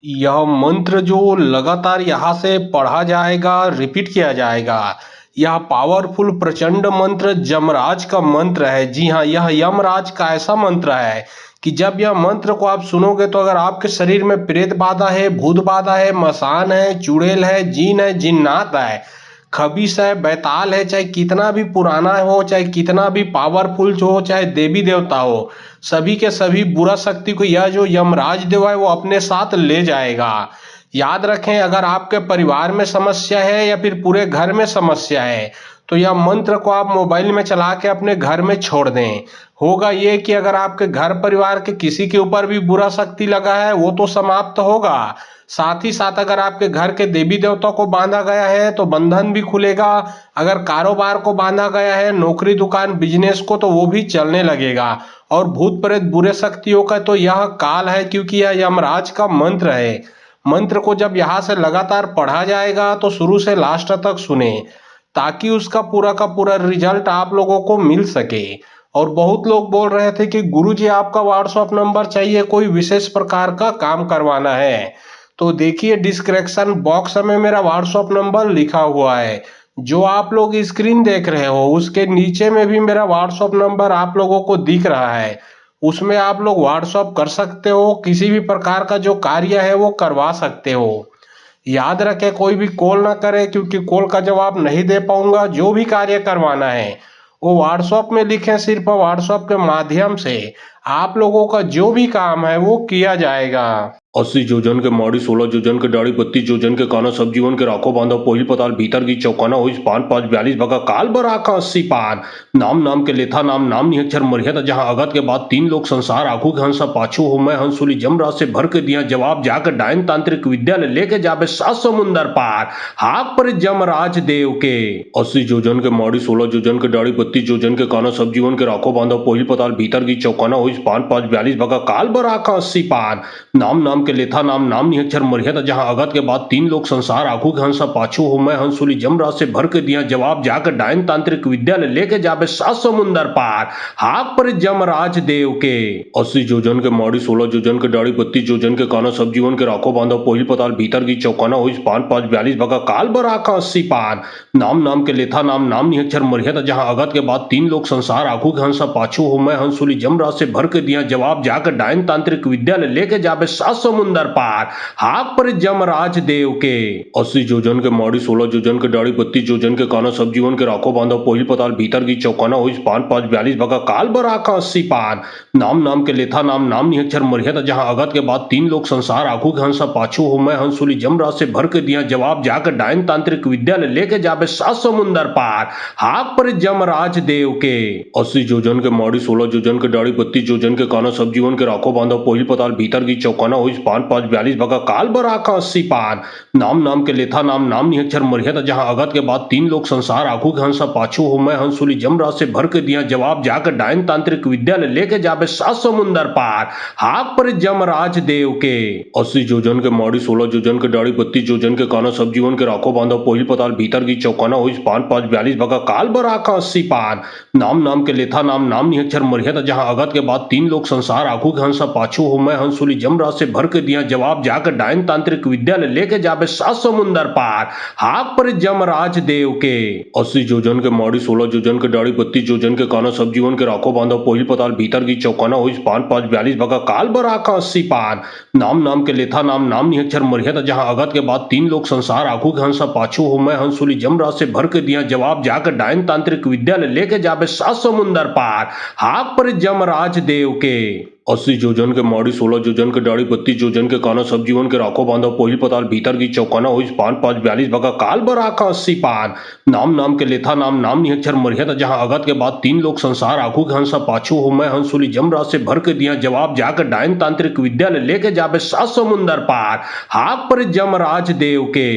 यह मंत्र जो लगातार यहाँ से पढ़ा जाएगा, रिपीट किया जाएगा। यह पावरफुल प्रचंड मंत्र यमराज का मंत्र है। जी हाँ, यह यमराज का ऐसा मंत्र है कि जब यह मंत्र को आप सुनोगे तो अगर आपके शरीर में प्रेत बाधा है, भूत बाधा है, मसान है, चुड़ैल है, जिन्नात है, खबीस है, बैताल है, चाहे कितना भी पुराना हो, चाहे कितना भी पावरफुल जो हो, चाहे देवी देवता हो, सभी के सभी बुरा शक्ति को यह जो यमराज देव है वो अपने साथ ले जाएगा। याद रखें, अगर आपके परिवार में समस्या है या फिर पूरे घर में समस्या है तो यह मंत्र को आप मोबाइल में चला के अपने घर में छोड़ दें। होगा ये कि अगर आपके घर परिवार के किसी के ऊपर भी बुरा शक्ति लगा है वो तो समाप्त होगा, साथ ही साथ अगर आपके घर के देवी देवता को बांधा गया है तो बंधन भी खुलेगा। अगर कारोबार को बांधा गया है, नौकरी दुकान बिजनेस को, तो वो भी चलने लगेगा। और भूत प्रेत बुरे शक्तियों का तो यह काल है, क्योंकि यह यमराज का मंत्र है। मंत्र को जब यहाँ से लगातार पढ़ा जाएगा तो शुरू से लास्ट तक सुने, ताकि उसका पूरा का पूरा रिजल्ट आप लोगों को मिल सके। और बहुत लोग बोल रहे थे कि गुरुजी आपका व्हाट्सएप नंबर चाहिए, कोई विशेष प्रकार का काम करवाना है। तो देखिए, डिस्क्रिप्शन बॉक्स में मेरा व्हाट्सएप नंबर लिखा हुआ है। जो आप लोग स्क्रीन देख रहे हो उसके नीचे में भी मेरा व्हाट्सएप नंबर आप लोगों को दिख रहा है। उसमें आप लोग व्हाट्सएप कर सकते हो, किसी भी प्रकार का जो कार्य है वो करवा सकते हो। याद रखें, कोई भी कॉल ना करे, क्योंकि कॉल का जवाब नहीं दे पाऊंगा। जो भी कार्य करवाना है वो व्हाट्सएप में लिखें, सिर्फ व्हाट्सएप के माध्यम से आप लोगों का जो भी काम है वो किया जाएगा। 80 जोजन के माड़ी 16 जोजन के डाड़ी 32 जोजन के काना सब जीवन के राखो बांधा पहिल पताल भीतर की चौकाना हुई पान 5 42 भगा काल बराका 80 पान नाम नाम के लेथा नाम नाम निहक्षर मरियत जहां अगत के बाद 3 लोग संसार आखू के हंसा पाछू हो मैं हंसुली जमराज से भर के दिया जवाब जाकर डायन तांत्रिक विद्यालय लेके जाबे 7 समुंदर पार हाक पर जमराज देव के 80 जोजन के माड़ी 16 जोजन के डाड़ी 32 जोजन के काना सब जीवन के राखो बांधा पहिल पताल भीतर की चौकाना हुई पान 5 42 भगा काल बराका 80 पान नाम नाम के लेथा नाम नाम निहक्षर मरियत जहां अगत के बाद 3 लोग संसार आखू के हंसा पाछू हो मैं हंसुली जमराज से भर के दिया जवाब जाकर डायन तांत्रिक विद्यालय लेके जाबे 7 समुंदर पार हाक पर जमराज देव के 80 जोजन के माड़ी 16 जोजन के डाड़ी 32 जोजन के काना सब जीवन के राखो बांधा पहिल पताल भीतर की चौकाना हुई पान 5 42 भगा काल बराका 80 पान नाम नाम के लेथा नाम नाम निहक्षर मरियत जहां अगत के बाद 3 लोग संसार आखू के हंसा पाछू हो मैं हंसुली जमराज से भर के दिया जवाब जाकर डायन तांत्रिक विद्यालय लेके जाबे 7 समुंदर पार हाक पर जमराज देव के 80 जोजन के माड़ी 16 जोजन के डाड़ी 32 जोजन के काना सब जीवन के राखो बांधा पहिल पताल भीतर की चौकाना हुई पान 5 42 भगा काल बराका 80 पान नाम नाम के लेथा नाम नाम निहक्षर मरियत जहां अगत के बाद 3 लोग संसार आखू के हंसा पाछू हो मैं हंसुली जमराज से भर के दिया जवाब जाकर डायन तांत्रिक विद्यालय लेके जाबे 7 समुंदर पार हाक पर जमराज देव के 80 जोजन के माड़ी 16 जोजन के डाड़ी 32 जोजन के काना सब जीवन के राखो बांधा पहिल पताल भीतर की चौकाना हुई पान 5 42 भगा काल बराका 80 पान नाम नाम के लेथा नाम नाम निहक्षर मरियत जहां अगत के बाद 3 लोग संसार आखू के हंसा पाछू हो मैं हंसुली जमराज से भर के दिया जवाब जाकर डायन तांत्रिक विद्यालय लेके जाबे 7 समुंदर पार हाक पर जमराज देव के 80 जोजन के माड़ी 16 जोजन के डाड़ी 32 जोजन के काना सब जीवन के राखो बांधा पहिल पताल भीतर की चौकाना हुई पान 5 42 भगा काल बराका 80 पान नाम नाम के लेथा नाम नाम निहक्षर मरियत जहां अगत के बाद 3 लोग संसार आखू के हंसा पाछू हो मैं हंसुली जमराज से भर के दिया जवाब जाकर डायन तांत्रिक विद्यालय लेके जाबे 7 समुंदर पार हाक पर जमराज देव के 80 जोजन के माड़ी 16 जोजन के डाड़ी 32 जोजन के काना सब जीवन के राखो बांधा पहिल पताल भीतर की चौकाना हुई पान 5 42 भगा काल बराका 80 पान नाम नाम के लेथा नाम नाम निहक्षर मरियत जहां अगत के बाद 3 लोग संसार आखू के हंसा पाछू हो मैं हंसुली जमराज से भर के दिया जवाब जाकर डायन तांत्रिक विद्यालय लेके जाबे 7 समुंदर पार हाक पर जमराज देव के 80 जोजन के माड़ी 16 जोजन के डाड़ी 32 जोजन के काना सब जीवन के राखो बांधा पहिल पताल भीतर की चौकाना हुई पान 5 42 भगा काल बराका 80 पान नाम नाम के लेथा नाम नाम निहक्षर मरियत जहां अगत के बाद 3 लोग संसार आखू के हंसा पाछू हो मैं हंसुली जमराज से भर के दिया जवाब जाकर डायन तांत्रिक विद्यालय लेके जाबे 7 समुंदर पार हाक पर जमराज देव के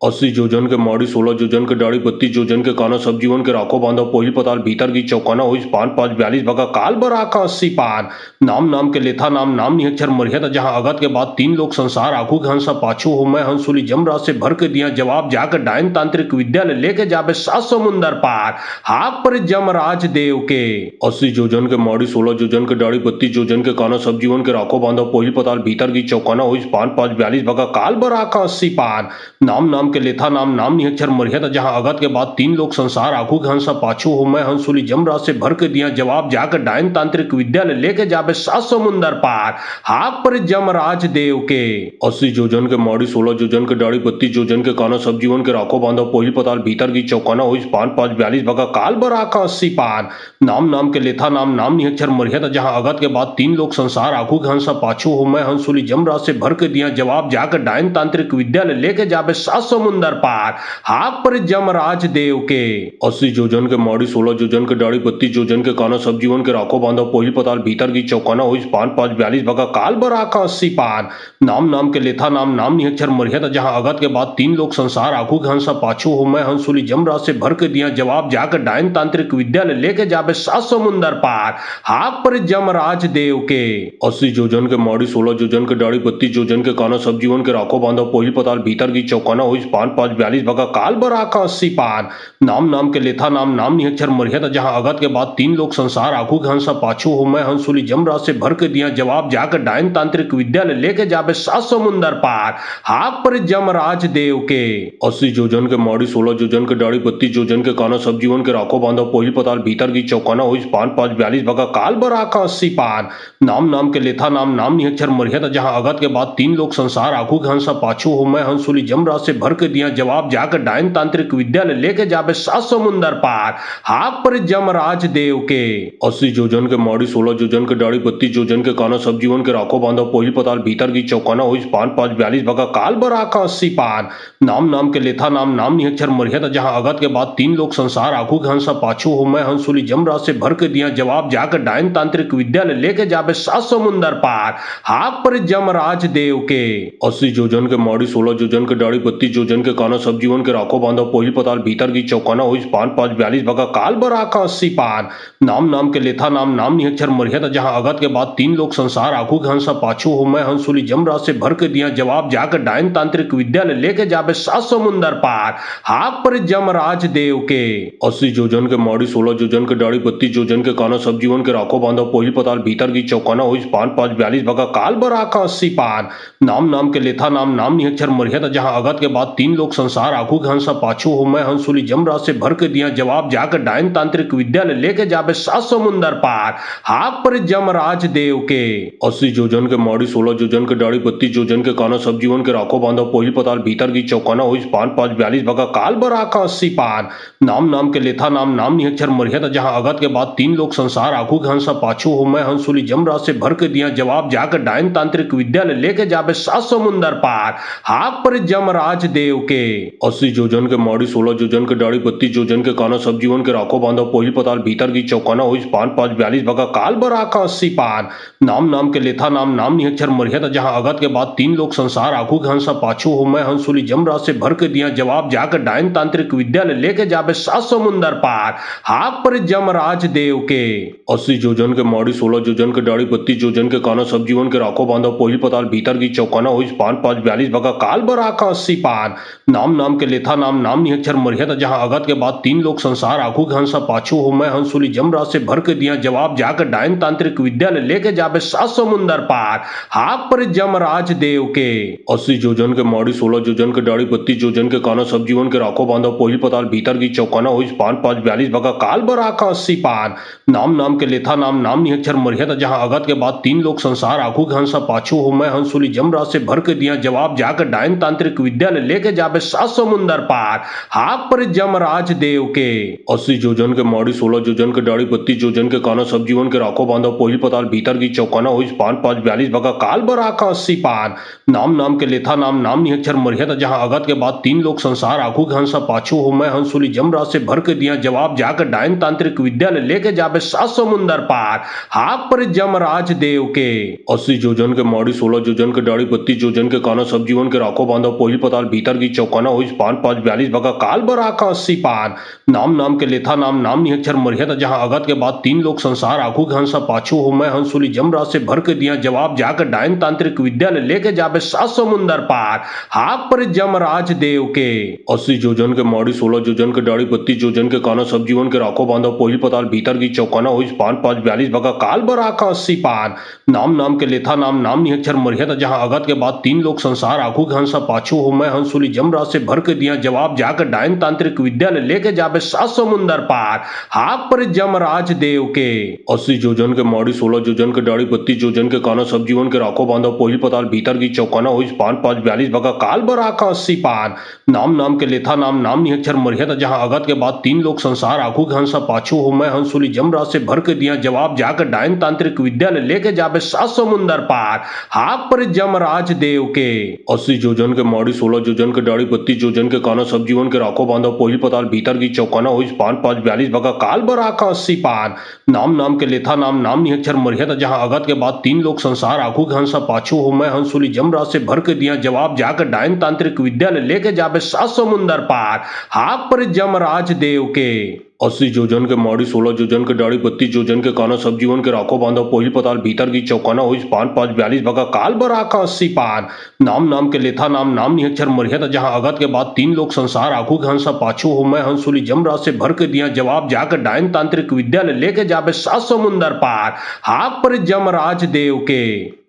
80 जोजन के माड़ी 16 जोजन के डाड़ी 32 जोजन के काना सब जीवन के राखो बांधा पहिल पताल भीतर की चौकाना होइस पान 5 42 भगा काल बराका 80 पान नाम नाम के लेथा नाम नाम निहक्षर मरियत जहां अगत के बाद तीन लोग संसार आखू के हंसा पाछू हो मैं हंसुली जमरा से भर के दिया जवाब जाकर डायन तांत्रिक विद्यालय लेके जाबे 7 समुंदर पार हाथ पर जमराज देव के 80 जोजन के माड़ी 16 जोजन के डाड़ी 32 जोजन के काना सब जीवन के राखो बांधा पहिल पताल भीतर की चौकाना होइस पान 5 42 भगा काल बराका 80 पान नाम नाम के लेथा नाम नाम निहक्षर मरियत जहां अगत के बाद तीन लोग संसार आखू के हंसा पाछू हो मैं हंसुली जमरा से भर के दिया जवाब जाकर डायन तांत्रिक विद्यालय लेके जाबे 7 समुंदर पार हाथ पर जमराज देव के 80 जोजन के माड़ी 16 जोजन के डाड़ी 32 जोजन के काना सब जीवन के राखो बांधा पहिल पताल भीतर की चौकाना होइस पान 5 42 भगा काल बराका 80 पान नाम नाम के लेथा नाम नाम निहक्षर मरियत जहां अगत के बाद तीन लोग संसार आखू के हंसा पाछू हो मैं हंसुली जमरा से भर के दिया जवाब जाकर डायन तांत्रिक विद्यालय लेके जाबे 7 समुंदर पार हाथ पर जमराज देव के 80 जोजन के माड़ी 16 जोजन के डाड़ी 32 जोजन के काना सब जीवन के राखो बांधा पहिल पताल भीतर की चौकाना होइस पान 5 42 भगा काल बराका 80 पान नाम नाम के लेथा नाम नाम निहक्षर मरियत जहां अगत के बाद तीन लोग संसार आखू के हंसा पाछू हो मैं हंसुली जमरा से भर के दिया जवाब जाकर डायन तांत्रिक विद्यालय लेके जाबे 7 समुंदर पार हाथ पर जमराज देव के 80 जोजन के माड़ी 16 जोजन के डाड़ी 32 जोजन के काना सब जीवन के राखो बांधा पहिल पताल भीतर की चौकाना होइस पान 5 42 भगा काल बराका 80 पान नाम नाम के लेथा नाम नाम निहक्षर मरियत जहां अगत के बाद तीन लोग संसार आखू के हंसा पाछू हो मैं हंसुली जमरा से भर के दिया जवाब जाकर डायन तांत्रिक विद्यालय लेके जाबे 7 समुंदर पार हाथ पर जमराज देव के 80 जोजन के माड़ी 16 जोजन के डाड़ी 32 जोजन के काना सब जीवन के राखो बांधा पहिल पताल भीतर की चौकाना होइस पान 5 42 भगा काल बराका 80 पान नाम नाम के लेथा नाम नाम निहक्षर मरियत जहां अगत के बाद तीन लोग संसार आखू के हंसा पाछू हो मैं हंसुली जमरा से भर के दिया जवाब जाकर डायन तांत्रिक विद्यालय लेके जाबे 7 समुंदर पार हाथ पर जमराज देव के 80 जोजन के माड़ी 16 जोजन के डाड़ी 32 जोजन के काना सब जीवन के राखो बांधा पहिल पताल भीतर की चौकाना होइस पान 5 42 भगा काल बराका 80 पान नाम नाम के लेथा नाम नाम निहक्षर मरियत जहां अगत के बाद तीन लोग संसार आखू के हंसा पाछू हो मैं हंसुली जमरा से भर के दिया जवाब जाकर डायन तांत्रिक विद्यालय लेके जाबे 7 समुंदर पार हाथ पर जमराज देव के 80 जोजन के माड़ी 16 जोजन के डाड़ी 32 जोजन के काना सब जीवन के राखो बांधा पहिल पताल भीतर की चौकाना होइस पान 5 42 भगा काल बराका 80 पान नाम नाम के लेथा नाम नाम निहक्षर मरियत जहां अगत के बाद तीन लोग संसार आखू के हंसा पाछू हो मैं हंसुली जमरा से भर के दिया जवाब जाकर डायन तांत्रिक विद्यालय लेके जाबे 7 समुंदर पार हाथ पर जमराज देव के 80 जोजन के माड़ी 16 जोजन के डाड़ी 32 जोजन के काना सब जीवन के राखो बांधा पहिल पताल भीतर की चौकाना होइस पान 5 42 भगा काल बराका 80 पान नाम नाम के लेथा नाम नाम निहक्षर मरियत जहां अगत के बाद तीन लोग संसार आखू के हंसा पाछू हो मैं हंसुली जमरा से भर के दिया जवाब जाकर डायन तांत्रिक विद्यालय लेके जाबे 7 समुंदर पार हाथ पर जमराज देव के 80 जोजन के माड़ी 16 जोजन के डाड़ी 32 जोजन के काना सब जीवन के राखो बांधा पहिल पताल भीतर की चौकाना होइस पान 5 42 भगा काल बराका 80 पान नाम नाम के लेथा नाम नाम निहक्षर मरियत जहां अगत के बाद तीन लोग संसार आखू के हंसा पाछू हो मैं हंसुली जमरा से भर के दिया जवाब जाकर डायन तांत्रिक विद्यालय लेके जाबे 7 समुंदर पार हाथ पर जमराज देव के 80 जोजन के माड़ी 16 जोजन के डाड़ी 32 जोजन के काना सब जीवन के राखो बांधा पहिल पताल भीतर की चौकाना होइस पान 5 42 भगा काल बराका 80 पान नाम नाम के लेथा नाम नाम निहक्षर मरियत जहां अगत के बाद तीन लोग संसार आखू के हंसा पाछू हो मैं हंसुली जमरा से भर के दिया जवाब जाकर डायन तांत्रिक विद्यालय लेके जाबे 7 समुंदर पार हाथ पर जमराज देव के 80 जोजन के माड़ी 16 जोजन के डाड़ी 32 जोजन के काना सब जीवन के राखो बांधा पहिल पताल भीतर की चौकाना होइस पान 5 42 भगा काल बराका 80 पान नाम नाम के लेथा नाम नाम निहक्षर मरियत जहां अगत के बाद तीन लोग संसार आखू के हंसा पाछू हो मैं हंसुली जमरा से भर के दिया जवाब जाकर डायन तांत्रिक विद्यालय लेके जाबे 7 समुंदर पार हाथ पर जमराज देव के 80 जोजन के माड़ी 16 जोजन के डाड़ी 32 जोजन के काना सब जीवन के राखो बांधा पहिल पताल भीतर की चौकाना होइस पान 5 42 भगा काल बराका 80 पान नाम नाम के लेथा नाम नाम निहक्षर मरियत जहां अगत के बाद तीन लोग संसार आखू के हंसा पाछू हो मैं हंसुली जमरा से भर के दिया जवाब जाकर डायन तांत्रिक विद्यालय लेके जाबे 7 समुंदर पार हाथ पर जमराज देव के 80 जोजन के माड़ी 16 जोजन के डाड़ी 32 जोजन के काना सब जीवन के राखो बांधा पहिल पताल भीतर की चौकाना होइस पान 5 42 भगा काल बराका 80 पान नाम नाम के लेथा नाम नाम निहक्षर मरियत जहां अगत के बाद तीन लोग संसार आखू के हंसा पाछू हो मैं हंसुली जमरा से भर के दिया जवाब जाकर डायन तांत्रिक विद्यालय लेके जाबे 7 समुंदर पार हाथ पर जमराज देव के 80 जोजन के माड़ी 16 जोजन के डाड़ी 32 जोजन के काना सब जीवन के राखो बांधा पहिल पताल भीतर भीतर की चौकाना होइस पान 542 बका काल बराका 80 पान नाम नाम के लेथा नाम नाम निहक्षर मरियत जहां अगत के बाद तीन लोग संसार आखू के हंसा पाछू हो मैं हंसुली जमराज से भर के दिया जवाब जाकर डायन तांत्रिक विद्यालय लेके जाबे 7 समुंदर पार हाक पर जमराज देव के 80 जोजन के मौड़ी 16 जोजन के डाड़ी 32 जोजन के काना सब जीवन के राखो बांधा पहिल पताल भीतर की चौकाना होइस पान 542 बका काल बराका 80 पान नाम नाम के लेथा नाम नाम निहक्षर मरियत जहां अगत के बाद तीन लोग संसार आखू के हंसा पाछू हो मैं हंसुली जमराज से भर के दिया जवाब जाकर डायन तांत्रिक विद्यालय लेके जाबे 7 समुंदर पार हाक पर जमराज देव के 80 जोजन के मौड़ी 16 जोजन के डाड़ी 32 जोजन के काना सब जीवन के राखो बांधा पहिल पताल भीतर की चौकाना होइस पान 542 बका काल बराका 80 पान नाम नाम के लेथा नाम नाम निहक्षर मरियत जहां अगत के बाद तीन लोग संसार आखू के हंसा पाछू हो मैं हंसुली जमराज से भर के दिया जवाब जाकर डायन तांत्रिक विद्यालय लेके जाबे 7 समुंदर पार हाक पर जमराज देव के 80 जोजन के मौड़ी 16 जोजन के डाड़ी 32 जोजन के काना सब जीवन के राखो बांधा पहिल पताल भीतर की चौकाना होइस पान 542 बका काल बराका 80 पान नाम नाम के लेथा नाम नाम निहक्षर मरियत जहां अगत के बाद तीन लोग संसार आखू के हंसा पाछू हो मैं हंसुली जमराज से भर के दिया जवाब जाकर डायन तांत्रिक विद्यालय लेके जाबे 7 समुंदर पार हाक पर जमराज देव के 80 जोजन के मौड़ी 16 जोजन के डाड़ी 32 जोजन के काना सब जीवन के राखो बांधा पहिल पताल भीतर की चौकाना होइस पान 542 बका काल बराका 80 पान नाम नाम के लेथा नाम नाम निहक्षर मरियत जहां अगत के बाद तीन लोग संसार आखू के हंसा पाछू हो मैं हंसुली जमराज से भर के दिया जवाब जाकर डायन तांत्रिक विद्यालय लेके जाबे 7 समुंदर पार हाक पर जमराज देव के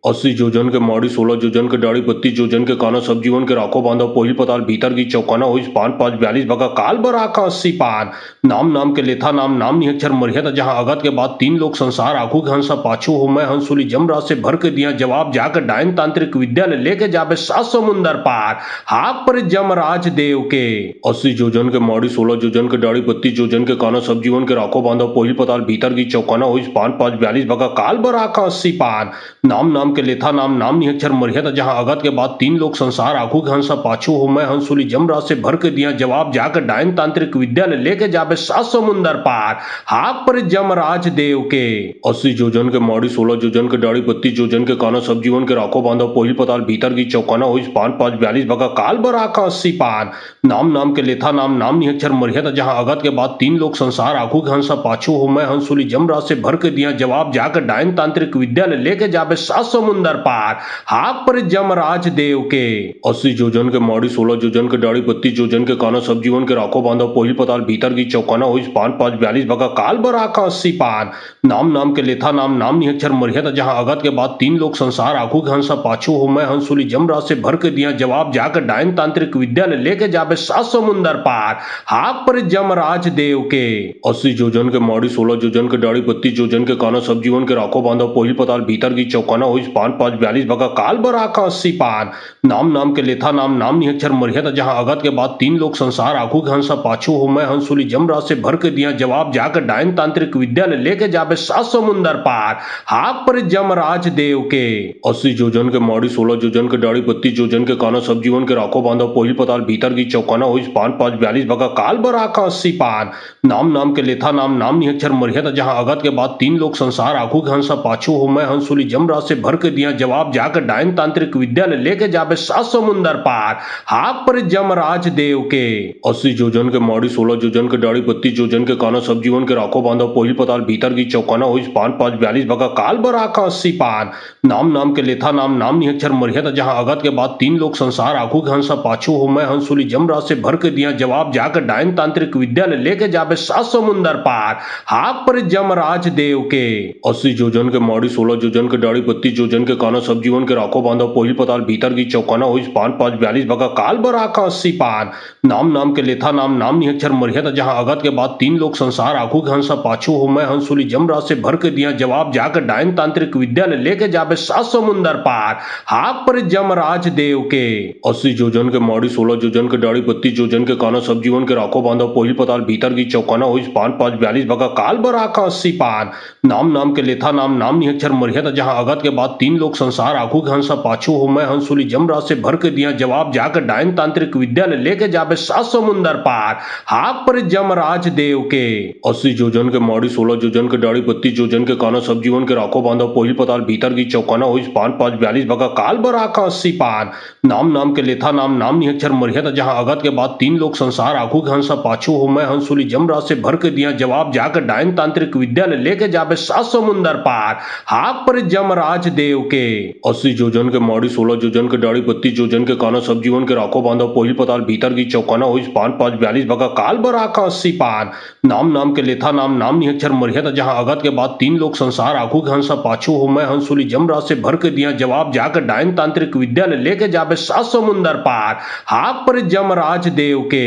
80 जोजन के मौड़ी 16 जोजन के डाड़ी 32 जोजन के काना सब जीवन के राखो बांधा पहिल पताल भीतर की चौकाना होइस पान 542 बका काल बराका 80 पान नाम नाम के लेथा नाम नाम निहक्षर मरियत जहां अगत के बाद तीन लोग संसार आखू के हंसा पाछू हो मैं हंसुली जमराज से भर के दिया जवाब जाकर डायन तांत्रिक विद्यालय लेके जाबे 7 समुंदर पार हाक पर जमराज देव के 80 जोजन के मौड़ी 16 जोजन के डाड़ी 32 जोजन के काना सब जीवन के राखो बांधा पहिल पताल भीतर की चौकाना होइस पान 542 बका काल बराका 80 पान नाम नाम के लेथा नाम नाम निहक्षर मरियत जहां अगत के बाद तीन लोग संसार आखू के हंसा पाछू हो मैं हंसुली जमराज से भर के दिया जवाब जाकर डायन तांत्रिक विद्यालय लेके जाबे 7 समुंदर पार हाक पर जमराज देव के 80 जोजन के मौड़ी 16 जोजन के डाड़ी 32 जोजन के काना सब जीवन के राखो बांधा पहिल पताल भीतर की चौकाना होइस पान 542 बका काल बराका 80 पान नाम नाम के लेथा नाम नाम निहक्षर मरियत जहां अगत के बाद तीन लोग संसार आखू के हंसा पाछू हो मैं हंसुली जमराज से भर के दिया जवाब जाकर डायन तांत्रिक विद्यालय लेके जाबे 7 समुंदर पार हाक पर जमराज देव के 80 जोजन के मौड़ी 16 जोजन के डाड़ी 32 जोजन के काना सब जीवन के राखो बांधा पहिल पताल भीतर की चौकाना होइस पान 542 बका काल बराका 80 पान नाम नाम के लेथा नाम नाम निहक्षर मरियत जहां अगत के बाद तीन लोग संसार आखू के हंसा पाछू हो मैं हंसुली जमराज से भर के दिया जवाब जाकर डायन तांत्रिक विद्यालय लेके जाबे 7 समुंदर पार हाक पर जमराज देव के 80 जोजन के मौड़ी 16 जोजन के डाड़ी 32 जोजन के काना सब जीवन के राखो बांधा पहिल पताल भीतर की चौकाना होइस पान 542 बका काल बराका 80 पान नाम नाम के लेथा नाम नाम निहक्षर मरियत जहां अगत के बाद तीन लोग संसार आखू के हंसा पाछू हो मैं हंसुली जमराज से भर के दिया जवाब जाकर डायन तांत्रिक विद्यालय लेके जाबे 7 समुंदर पार हाक पर जमराज देव के 80 जोजन के मौड़ी 16 जोजन के डाड़ी 32 जोजन के काना सब जीवन के राखो बांधा पहिल पताल भीतर की चौकाना होइस पान 542 बका काल बराका 80 पान नाम नाम के लेथा नाम नाम निहक्षर मरियत जहां अगत के बाद तीन लोग संसार आखू के हंसा पाछू हो मैं हंसुली जमराज से भर के दिया जवाब जाकर डायन तांत्रिक विद्यालय लेके जाबे 7 समुंदर पार हाक पर जमराज देव के 80 जोजन के मौड़ी 16 जोजन के डाड़ी 32 जोजन के काना सब जीवन के राखो बांधा पहिल पताल भीतर की चौकाना होइस पान 542 बका काल बराका 80 पान नाम नाम के लेथा नाम नाम निहक्षर मरियत जहां अगत के बाद तीन लोग संसार आखू के हंसा पाछू हो मैं हंसुली जमराज से भर के दिया जवाब जाकर डायन तांत्रिक विद्यालय लेके जाबे 7 समुंदर पार हाक पर जमराज देव के 80 जोजन के मौड़ी 16 जोजन के डाड़ी 32 जोजन के काना सब जीवन के राखो बांधा पहिल पताल भीतर की चौकाना होइस पान 542 बका काल बराका 80 पान नाम नाम के लेथा नाम नाम निहक्षर मरियत जहां अगत के बाद तीन लोग संसार आखू के हंसा पाछू हो मैं हंसुली जमराज से भर के दिया जवाब जाकर डायन तांत्रिक विद्यालय लेके जाबे 7 समुंदर पार हाक पर जमराज देव के 80 जोजन के मौड़ी 16 जोजन के डाड़ी 32 जोजन के काना सब जीवन के राखो बांधा पहिल पताल भीतर की चौकाना होइस पान 542 बका काल बराका 80 पान नाम नाम के लेथा नाम नाम निहक्षर मरियत जहां अगत के बाद तीन लोग संसार आखू के हंसा पाछू हो मैं हंसुली जमराज से भर के दिया जवाब जाकर डायन तांत्रिक विद्यालय लेके जाबे 7 समुंदर पार हाथ पर जमराज देव के 80 जोजन के माड़ी 16 जोजन के डाड़ी 32 जोजन के काना सब जीवन के राखो बांधा पोही पताल भीतर की चौकाना हुई पान 5 42 भगा काल बराका 80 पान नाम नाम के लेथा नाम नाम निहक्षर मरियत जहां अगत के बाद तीन लोग संसार आखू के हंसा पाछू हो मैं हंसुली जमराज से भर के दिया जवाब जाकर डायन तांत्रिक विद्यालय लेके जाबे 7 समुंदर पार हाथ पर जमराज देव के 80 जोजन के माड़ी 16 जोजन के डाड़ी 32 जोजन के काना सब जीवन के राखो बांधा पोही पताल भीतर की चौकाना हुई पान 5 42 भगा काल बराका 80 पान नाम नाम के लेथा नाम नाम निहक्षर मरियत जहां अगत के बाद तीन लोग संसार आखू के हंसा पाछू हो मैं हंसुली जमराज से भर के दिया जवाब जाकर डायन तांत्रिक विद्यालय लेके जाबे 7 समुंदर पार हाथ पर जमराज देव के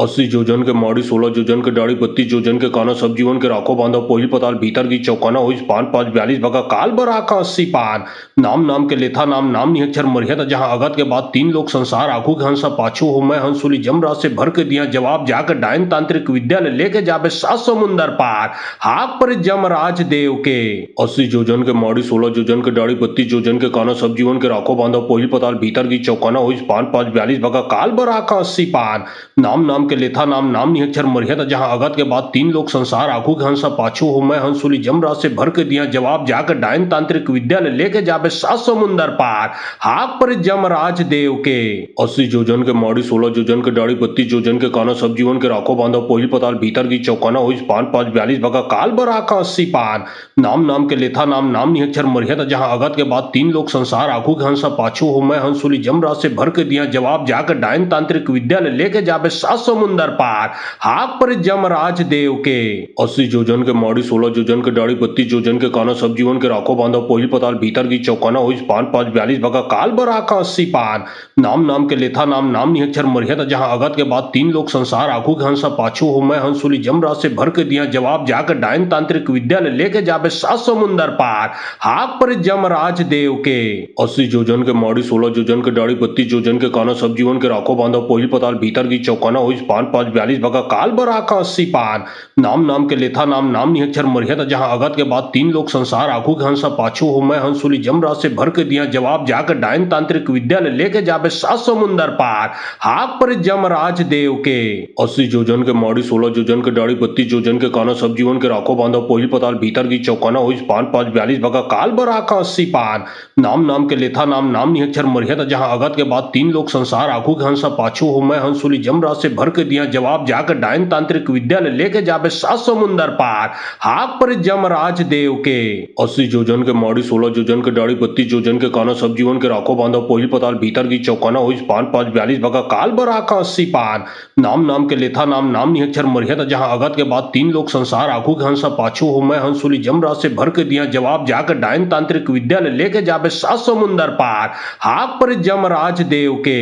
80 जोजन के माड़ी 16 जोजन के डाड़ी 32 जोजन के काना सब जीवन के राखो बांधा पोही पताल भीतर की चौकाना हुई पान 5 42 भगा काल बराका 80 पान नाम नाम के लेथा नाम नाम निहक्षर मरियत जहां अगत के बाद तीन लोग संसार आखू के हंसा पाछू हो मैं हंसुली जमराज से भर के दिया जवाब जाकर डायन तांत्रिक विद्यालय लेके जाबे 7 समुंदर पार हाथ पर जमराज देव के 80 जोजन के माड़ी 16 जोजन के डाड़ी 32 जोजन के काना सब जीवन के राखो बांधा पोही पताल भीतर की चौकाना हुई पान 5 42 भगा काल बराका 80 पान नाम नाम के लेथा नाम नाम निहक्षर मरियत जहां अगत के बाद तीन लोग संसार आखू के हंसा पाछू हो मैं हंसुली जमराज से भर के दिया जवाब जाकर डायन तांत्रिक विद्यालय लेके जाबे 7 समुंदर पार हाथ पर जमराज देव के 80 जोजन के माड़ी 16 जोजन के डाड़ी 32 जोजन के काना सब जीवन के राखो बांधा पोही पताल भीतर की चौकाना हुई पान 5 42 भगा काल बराका 80 पान नाम नाम के लेथा नाम नाम निहक्षर मरियत जहां अगत के बाद तीन लोग संसार आखू के हंसा पाछू हो मैं हंसुली जमराज से भर के दिया जवाब जाकर डायन तांत्रिक विद्यालय लेके जाबे 7 समुंदर पार हाथ पर जमराज देव के 80 जोजन के माड़ी 16 जोजन के डाड़ी 32 जोजन के काना सब जीवन के राखो बांधा पोही पताल भीतर की चौकाना हुई पान 5 42 भगा काल बराका 80 पान नाम नाम के लेथा नाम नाम निहक्षर मरियत जहां अगत के बाद तीन लोग संसार आखू के हंसा पाछू हो मैं हंसुली जमराज से भर के दिया जवाब जाकर डायन तांत्रिक विद्यालय लेके जाबे 7 समुंदर पार हाथ पर जमराज देव के 80 जोजन के माड़ी 16 जोजन के डाड़ी 32 जोजन के काना सब जीवन के राखो बांधा पोही पताल भीतर की चौकाना हुई पान 5 42 भगा काल बराका 80 पान नाम नाम के लेथा नाम नाम निहक्षर मरियत जहां अगत के बाद तीन लोग संसार आखू के हंसा पाछू हो मैं हंसुली जमराज से भर के दिया जवाब जाकर डायन तांत्रिक विद्यालय लेके जाबे 7 समुंदर पार हाथ पर जमराज देव के 80 जोजन के माड़ी 16 जोजन के डाड़ी 32 जोजन के काना सब जीवन के राखो बांधा पोही पताल भीतर की चौकाना हुई पान 5 42 भगा काल बराका 80 पान नाम नाम के लेथा नाम नाम निहक्षर मरियत जहां अगत के बाद तीन लोग संसार आखू के हंसा पाछू हो मैं हंसुली जमराज से भर के दिया जवाब जाकर डायन तांत्रिक विद्यालय लेके जाबे 7 समुंदर पार हाथ पर जमराज देव के 80 जोजन के माड़ी 16 जोजन के डाड़ी 32 जोजन के काना सब जीवन के राखो बांधा पोही पताल भीतर की चौकाना हुई पान 5 42 भगा काल बराका 80 पान नाम नाम के लेथा नाम नाम निहक्षर मरियत जहां अगत के बाद तीन लोग संसार आखू के हंसा पाछू हो मैं हंसुली जमराज से भर के दिया जवाब जाकर डायन तांत्रिक विद्यालय लेके जाबे 7 समुंदर पार हाथ पर जमराज देव के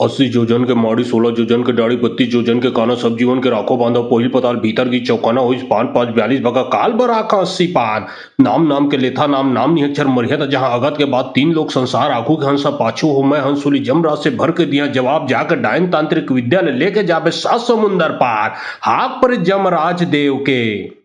80 जोजन के माड़ी 16 जोजन के डाड़ी 32 जोजन के काना सब जीवन के राखो बांधा पोही पताल भीतर की चौकाना हुई पान 5 42 भगा काल बराका 80 पान नाम नाम के लेथा नाम नाम निहक्षर मरियत जहां अगत के बाद तीन लोग संसार आखू के हंसा पाछू हो मैं हंसुली जमराज से भर के दिया जवाब जाकर डायन तांत्रिक विद्यालय लेके जाबे 7 समुंदर पार हाथ पर जमराज देव के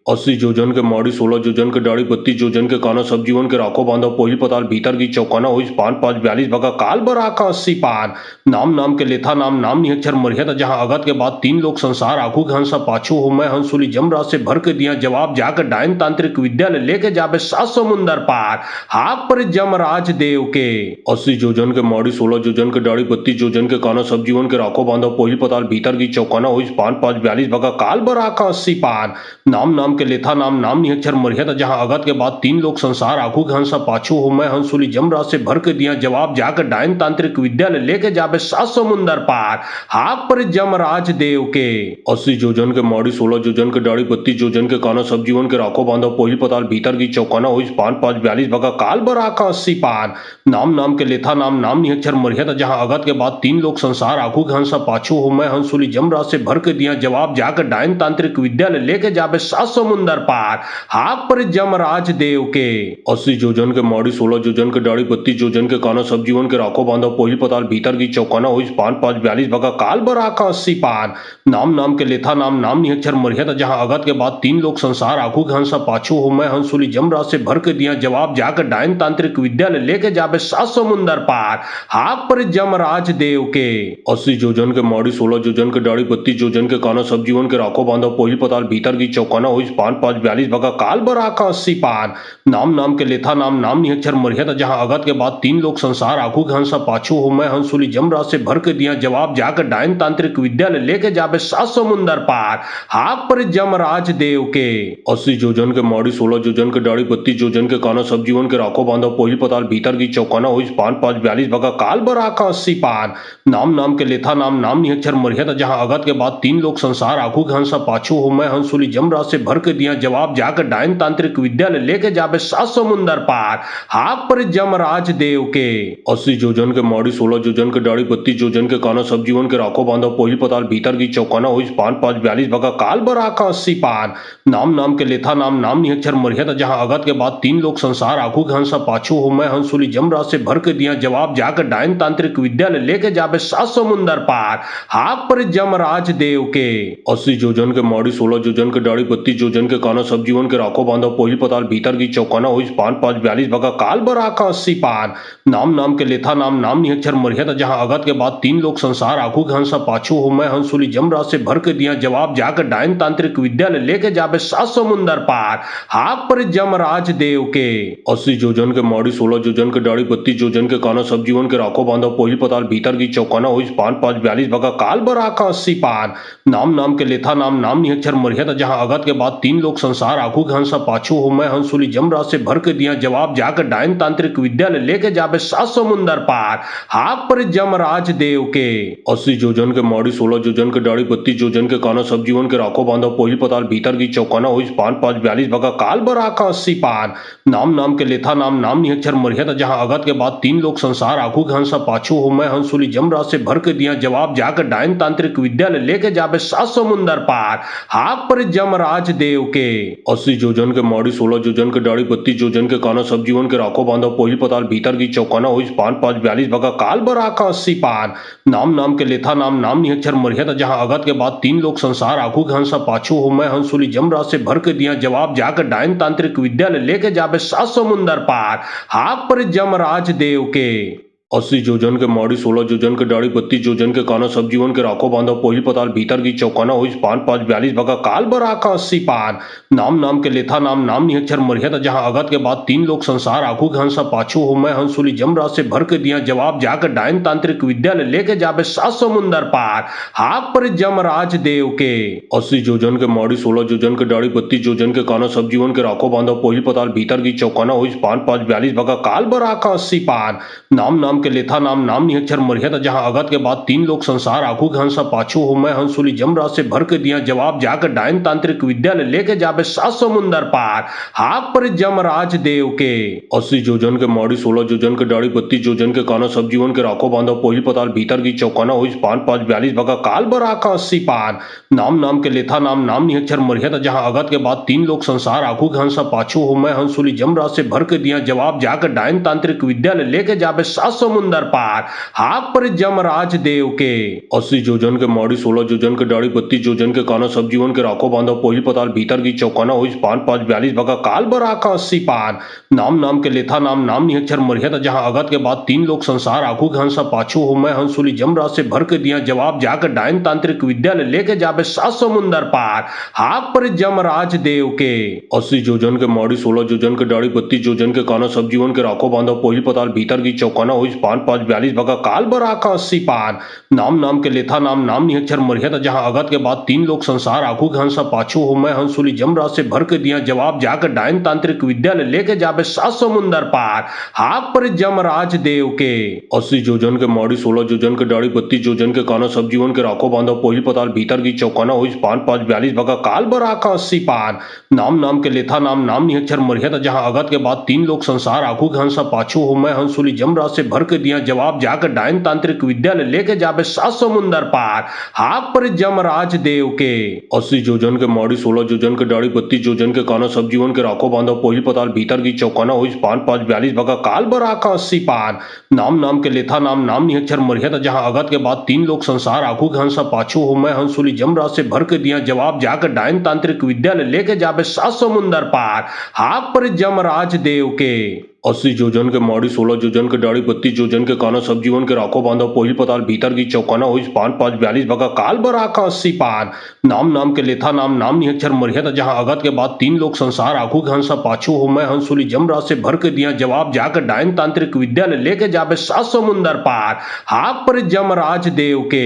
80 जोजन के माड़ी 16 जोजन के डाड़ी 32 जोजन के काना सब जीवन के राखो बांधा पोही पताल भीतर की चौकाना हुई पान 5 42 भगा काल बराका 80 पान नाम नाम के लेथा नाम नाम निहक्षर मरियत जहां अगत के बाद तीन लोग संसार आखू के हंसा पाछू हो मैं हंसुली जमराज से भर के दिया जवाब जाकर डायन तांत्रिक विद्यालय लेके जाबे 7 समुंदर पार हाथ पर जमराज देव के 80 जोजन के माड़ी 16 जोजन के डाड़ी 32 जोजन के काना सब जीवन के राखो बांधा पोही पताल भीतर की चौकाना हुई पान 5 42 भगा काल बराका 80 पान नाम नाम के लेथा नाम नाम निहक्षर मरियत जहां अगत के बाद तीन लोग संसार आखू के हंसा पाछू हो मैं हंसुली जमराज से भर के दिया जवाब जाकर डायन तांत्रिक विद्यालय लेके जाबे 7 समुंदर पार हाथ पर जमराज देव के 80 जोजन के माड़ी 16 जोजन के डाड़ी 32 जोजन के काना सब जीवन के राखो बांधा पोही पताल भीतर की चौकाना हुई पान 5 42 भगा काल बराका 80 पान नाम नाम के लेथा नाम नाम निहक्षर मरियत जहां अगत के बाद तीन लोग संसार आखू के हंसा पाछू हो मैं हंसुली जमराज से भर के दिया जवाब जाकर डायन तांत्रिक विद्यालय लेके जाबे 7 समुंदर पार हाक पर जमराज देव के 80 जोजन के माड़ी 16 जोजन के डाड़ी 32 जोजन के काना सब जीवन के राखो बांधा पहिल पताल भीतर की चौकाना हुई पान 5 42 भगा काल बराका 80 पान नाम नाम के लेथा नाम नाम निहक्षर मरियत जहां अगत के बाद 3 लोग संसार आखू के हंसा पाछू हो मैं हंसुली जमराज से भर के दिया जवाब जाकर डायन तांत्रिक विद्यालय लेके जाबे 7 समुंदर पार हाक पर जमराज देव के 80 जोजन के माड़ी 16 जोजन के डाड़ी 32 जोजन के काना सब जीवन के राखो बांधा पहिल पताल भीतर की चौकाना हुई पान 5 42 भगा काल बराका 80 पान नाम नाम के लेथा नाम नाम निहक्षर मरियत जहां अगत के बाद 3 लोग संसार आखू के हंसा पाछू हो मैं हंसुली जमराज से भर के दिया जवाब जाकर डायन तांत्रिक विद्यालय लेके जाबे 7 समुंदर पार हाक पर जमराज देव के 80 जोजन के माड़ी 16 जोजन के डाड़ी 32 जोजन के काना सब जीवन के राखो बांधा पहिल पताल भीतर की चौकाना हुई पान 5 42 भगा काल बराका 80 पान नाम नाम के लेथा नाम नाम निहक्षर मरियत जहां अगत के बाद 3 लोग संसार आखू के हंसा पाछू हो मैं हंसुली जमराज से भर के दिया जवाब जाकर डायन तांत्रिक विद्यालय लेके जाबे 7 समुंदर पार हाक पर जमराज देव के 80 जोजन के माड़ी 16 जोजन के डाड़ी 32 जोजन के काना सब जीवन के राखो बांधा पहिल पताल भीतर की चौकाना हुई पान 5 42 भगा काल बराका 80 पान नाम नाम के लेथा नाम नाम निहक्षर मरियत जहां अगत के बाद 3 लोग संसार आखू के हंसा पाछू हो मैं हंसुली जमराज से भर के दिया जवाब जाकर डायन तांत्रिक विद्यालय लेके जाबे 7 समुंदर पार हाक पर जमराज देव के 80 जोजन के माड़ी 16 जोजन के डाड़ी 32 जोजन के काना सब जीवन के राखो बांधा पहिल पताल भीतर की चौकाना हुई पान 5 42 भगा काल बराका 80 पान नाम नाम के लेथा नाम नाम निहक्षर मरियत जहां अगत के बाद 3 लोग संसार आखू के हंसा पाछू हो मैं हंसुली जमराज से भर के दिया जवाब जाकर डायन तांत्रिक विद्यालय लेके जाबे 7 समुंदर पार हाक पर जमराज देव के 80 जोजन के माड़ी 16 जोजन के डाड़ी 32 जोजन के काना सब जीवन के राखो बांधा पहिल पताल भीतर की चौकाना हुई पान 5 42 भगा काल बराका 80 पान नाम नाम के लेथा नाम नाम निहक्षर मरियत जहां अगत के बाद 3 लोग संसार आखू के हंसा पाछू हो मैं हंसुली जमराज से भर के दिया जवाब जाकर डायन तांत्रिक विद्यालय लेके जाबे 7 समुंदर पार हाक पर जमराज देव के 80 जोजन के माड़ी 16 जोजन के डाड़ी 32 जोजन के काना सब जीवन के राखो बांधा पहिल पताल भीतर की चौकाना हुई पान 5 42 भगा काल बराका 80 पान नाम नाम के लेथा नाम नाम निहक्षर मरियत जहां अगत के बाद 3 लोग संसार आखू के हंसा पाछू हो मैं हंसुली जमराज से भर के दिया जवाब जाकर डायन तांत्रिक विद्यालय लेके जाबे 7 समुंदर पार हाक पर जमराज देव के 80 जोजन के माड़ी 16 जोजन के डाड़ी 32 जोजन के काना सब जीवन के राखो बांधा पहिल पताल भीतर की चौकाना हुई पान 5 42 भगा काल बराका 80 पान नाम नाम के लेथा नाम नाम निहक्षर मरियत जहां अगत के बाद 3 लोग संसार आखू के हंसा पाछू हो मैं हंसुली जमराज से भर के दिया जवाब जाकर डायन तांत्रिक विद्यालय लेके जाबे 7 समुंदर पार हाक पर जमराज देव के 80 जोजन के माड़ी 16 जोजन के डाड़ी 32 जोजन के काना सब जीवन के राखो बांधा पहिल पताल भीतर की चौकाना हुई पान 5 42 भगा काल बराका 80 पान नाम नाम के लेथा नाम नाम निहक्षर मरियत जहां अगत के बाद 3 लोग संसार आखू के हंसा पाछू हो मैं हंसुली जमराज से भर के दिया जवाब जाकर डायन तांत्रिक विद्यालय लेके जाबे 7 समुंदर पार हाक पर जमराज देव के 80 जोजन के माड़ी 16 जोजन के डाड़ी 32 जोजन के काना सब जीवन के राखो बांधा पहिल पताल भीतर की चौकाना हुई पान 5 42 भगा काल बराका 80 पान नाम नाम के लेथा नाम नाम निहक्षर मरियत जहां अगत के बाद 3 लोग संसार आखू के हंसा पाछू हो मैं हंसुली जमराज से भर के दिया जवाब जाकर डायन तांत्रिक विद्यालय लेके जाबे 7 समुंदर पार हाक पर जमराज देव के 80 जोजन के माड़ी 16 जोजन के डाड़ी 32 जोजन के काना सब जीवन के राखो बांधा पहिल पताल भीतर की चौकाना हुई पान 5 42 भगा काल बराका 80 पान नाम नाम के लेथा नाम नाम निहक्षर मरियत जहां अगत के बाद 3 लोग संसार आखू के हंसा पाछू हो मैं हंसुली जमराज से भर के दिया जवाब जाकर डायन तांत्रिक विद्यालय लेके जाबे 7 समुंदर पार हाक पर जमराज देव के 80 जोजन के माड़ी 16 जोजन के डाड़ी 32 जोजन के काना सब जीवन के राखो बांधा पहिल पताल भीतर की चौकाना हुई पान 5 42 भगा काल बराका 80 पान नाम नाम के लेथा नाम नाम निहक्षर मरियत जहां अगत के बाद 3 लोग संसार आखू के हंसा पाछू हो मैं हंसुली जमराज से भर के दिया जवाब जाकर डायन तांत्रिक विद्यालय लेके जाबे 7 समुंदर पार हाक पर जमराज देव के 80 जोजन के माड़ी 16 जोजन के डाड़ी 32 जोजन के काना सब जीवन के राखो बांधा पहिल पताल भीतर की चौकाना हुई पान 5 42 भगा काल बराका 80 पान नाम नाम के लेथा नाम नाम निहक्षर मरियत जहां अगत के बाद 3 लोग संसार आखू के हंसा पाछू हो मैं हंसुली जमराज से भर के दिया जवाब जाकर डायन तांत्रिक विद्यालय लेके जाबे 7 समुंदर पार हाक पर जमराज देव के 80 जोजन के माड़ी 16 जोजन के डाड़ी 32 जोजन के काना सब जीवन के राखो बांधा पहिल पताल भीतर की चौकाना हुई पान 5 42 भगा काल बराका 80 पान नाम नाम के लेथा नाम नाम निहक्षर मरियत जहां अगत के बाद 3 लोग संसार आखू के हंसा पाछू हो मैं हंसुली जमराज से भर के दिया जवाब जाकर डायन तांत्रिक विद्यालय लेके जाबे 7 समुंदर पार हाथ पर जमराज देव के 80 जोजन के माड़ी 16 जोजन के डाड़ी 32 जोजन के काना सब जीवन के राखो बांधा पहिल पताल भीतर की चौकाना हुई पान 5 42 भगा काल बराका 80 पान नाम नाम के लेथा नाम नाम निहक्षर मरियत जहां अगत के बाद 3 लोग संसार आखू के हंसा पाछू हो मैं हंसुली जमराज से भर के दिया जवाब जाकर डायन तांत्रिक विद्यालय लेके जाबे 7 समुंदर पार हाथ पर जमराज देव के 80 जोजन के माड़ी 16 जोजन के डाड़ी 32 जोजन के काना सब जीवन के राखो बांधा पहिल पताल भीतर की चौकाना हुई पान 5 42 भगा काल बराका 80 पान नाम नाम के लेथा नाम नाम निहक्षर मरियत जहां अगत के बाद 3 लोग संसार आखू के हंसा पाछू हो मैं हंसुली जमराज से भर के दिया जवाब जाकर डायन तांत्रिक विद्यालय लेके जाबे 7 समुंदर पार हाथ पर जमराज देव के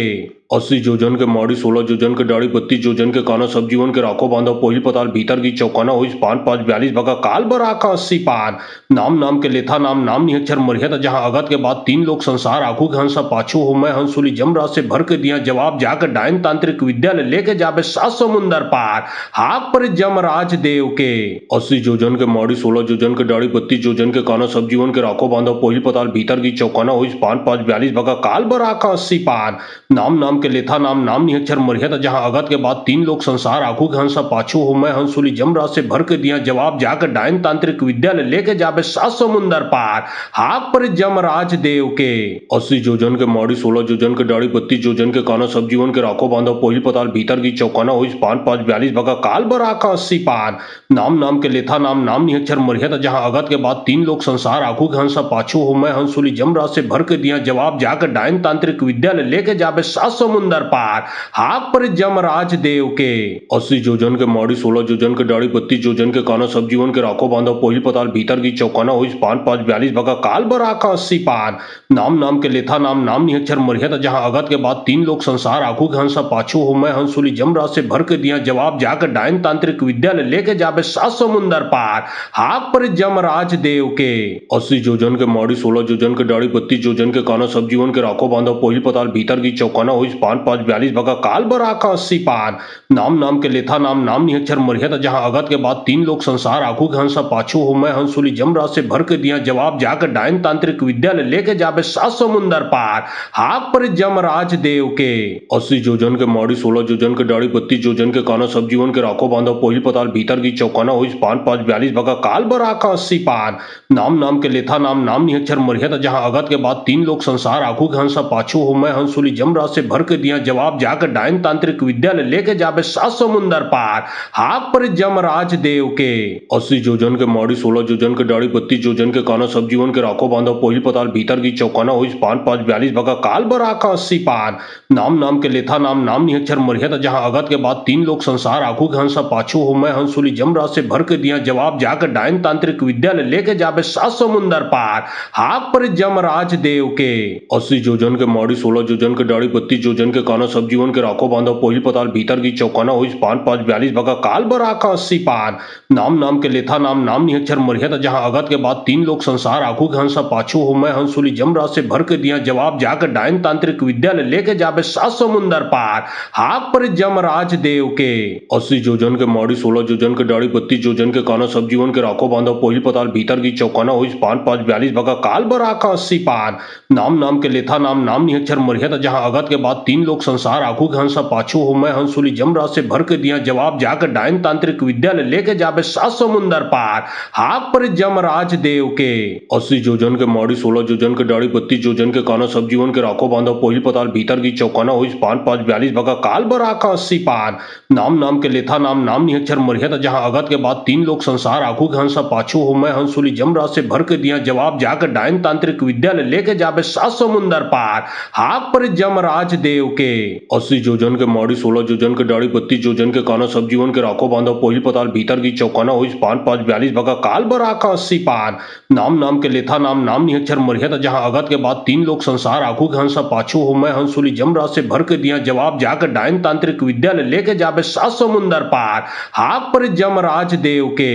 80 जोजन के माड़ी 16 जोजन के डाड़ी 32 जोजन के काना सब जीवन के राखो बांधा पहिल पताल भीतर की चौकाना हुई पान 5 42 भगा काल बराका 80 पान नाम नाम के लेथा नाम नाम निहक्षर मरियत जहां अगत के बाद 3 लोग संसार आखू के हंसा पाछू हो मैं हंसुली जमराज से भर के दिया जवाब जाकर डायन तांत्रिक विद्यालय लेके जाबे 7 समुंदर पार हाथ पर जमराज देव के 80 जोजन के माड़ी 16 जोजन के डाड़ी 32 जोजन के काना सब जीवन के राखो बांधा पहिल पताल भीतर की चौकाना हुई पान 5 42 भगा काल बराका 80 पान नाम नाम के लेथा नाम नाम निहक्षर मरियत जहां अगत के बाद 3 लोग संसार आखू के हंसा पाछू हो मैं हंसुली जमराज से भर के दिया जवाब जाकर डायन तांत्रिक विद्यालय लेके जाबे 7 समुंदर पार हाथ पर जमराज देव के 80 जोजन के माड़ी 16 जोजन के डाड़ी 32 जोजन के काना सब जीवन के राखो बांधा पहिल पताल भीतर की चौकाना हुई पान 5 42 भगा काल बराका 80 पान नाम नाम के लेथा नाम नाम निहक्षर मरियत जहां अगत के बाद 3 लोग संसार आखू के हंसा पाछू हो मैं हंसुली जमराज से भर के दिया जवाब जाकर डायन तांत्रिक विद्यालय लेके जाबे 7 समुंदर पार हाथ पर जमराज देव के 80 जोजन के माड़ी 16 जोजन के डाड़ी 32 जोजन के काना सब जीवन के राखो बांधा पहिल पताल भीतर की चौकाना हुई पान 5 42 भगा काल बराका 80 पान नाम नाम के लेथा नाम नाम निहक्षर मरियत जहां अगत के बाद 3 लोग संसार आखू के हंसा पाछू हो मैं हंसुली जमराज से भर के दिया जवाब जाकर डायन तांत्रिक विद्यालय लेके जाबे 7 समुंदर पार हाथ पर जमराज देव के 80 जोजन के माड़ी 16 जोजन के डाड़ी 32 जोजन के काना सब जीवन के राखो बांधा पहिल पताल भीतर की चौकाना हुई पान 5 42 भगा काल बराका 80 पान नाम नाम के लेथा नाम नाम निहक्षर मरियत जहां अगत के बाद 3 लोग संसार आखू के हंसा पाछू हो मैं हंसुली जमराज से भर के दिया जवाब जाकर डायन तांत्रिक विद्यालय लेके जाबे 7 समुंदर पार हाथ पर जमराज देव के 80 जोजन के माड़ी 16 जोजन के डाड़ी 32 जोजन के काना सब जीवन के राखो बांधा पहिल पताल भीतर की चौकाना हुई पान 5 42 भगा काल बराका 80 पान नाम नाम के लेथा नाम नाम निहक्षर मरियत जहां अगत के बाद 3 लोग संसार आखू के हंसा पाछू हो मैं हंसुली जमराज से भर के दिया जवाब जाकर डायन तांत्रिक विद्यालय लेके जाबे 7 समुंदर पार हाथ पर जमराज देव के 80 जोजन के माड़ी 16 जोजन के डाड़ी 32 जोजन के काना सब जीवन के राखो बांधा पहिल पताल भीतर की चौकाना हुई पान 5 42 भगा काल बराका 80 पान नाम नाम के लेथा नाम नाम निहक्षर मरियत जहां अगत के बाद 3 लोग संसार आखू के हंसा पाछू हो मैं हंसुली जमराज से भर के दिया जवाब जाकर डायन तांत्रिक विद्यालय लेके जाबे 7 समुंदर पार हाथ पर जमराज देव के 80 जोजन के माड़ी 16 जोजन के डाड़ी 32 जोजन के काना सब जीवन के राखो बांधा पहिल पताल भीतर की चौकाना हुई पान 5 42 भगा काल बराका 80 पान नाम नाम के लेथा नाम नाम निहक्षर मरियत जहां अगत के बाद 3 लोग संसार आखू के हंसा पाछू हो मैं हंसुली जमराज से भर के दिया जवाब जाकर डायन तांत्रिक विद्यालय लेके जाबे 7 समुंदर पार हाथ पर जमराज देव के 80 जोजन के माड़ी 16 जोजन के डाड़ी 32 जोजन के काना सब जीवन के राखो बांधा पहिल पताल भीतर की चौकाना हुई पान 5 42 भगा काल बराका 80 पान नाम नाम के लेथा नाम नाम निहक्षर मरियत जहां अगत के बाद 3 लोग संसार आखू के हंसा पाछू हो मैं हंसुली जमराज से भर के दिया जवाब जाकर डायन तांत्रिक विद्यालय लेके जाबे 7 समुंदर पार हाथ पर जमराज देव के 80 जोजन के माड़ी 16 जोजन के डाड़ी 32 जोजन के काना सब जीवन के राखो बांधा पहिल पताल भीतर की चौकाना हुई पान 5 42 भगा काल बराका 80 पान नाम नाम के लेथा नाम नाम निहक्षर मरियत जहां अगत के बाद 3 लोग संसार आखू के हंसा पाछू हो मैं हंसुली जमराज से भर के दिया जवाब जाकर डायन तांत्रिक विद्यालय लेके जाबे 7 समुंदर पार हाथ पर जमराज देव के 80 जोजन के माड़ी 16 जोजन के डाड़ी 32 जोजन के काना सब जीवन के राखो बांधा पहिल पताल भीतर की चौकाना हुई पान 5 42 भगा काल बराका 80 पान नाम नाम के लेथा नाम नाम निहक्षर मरियत जहां अगत के बाद 3 लोग संसार आखू के हंसा पाछू हो मैं हंसुली जमराज से भर के दिया जवाब जाकर डायन तांत्रिक विद्यालय लेके जाबे 7 समुंदर पार हाथ पर जमराज देव के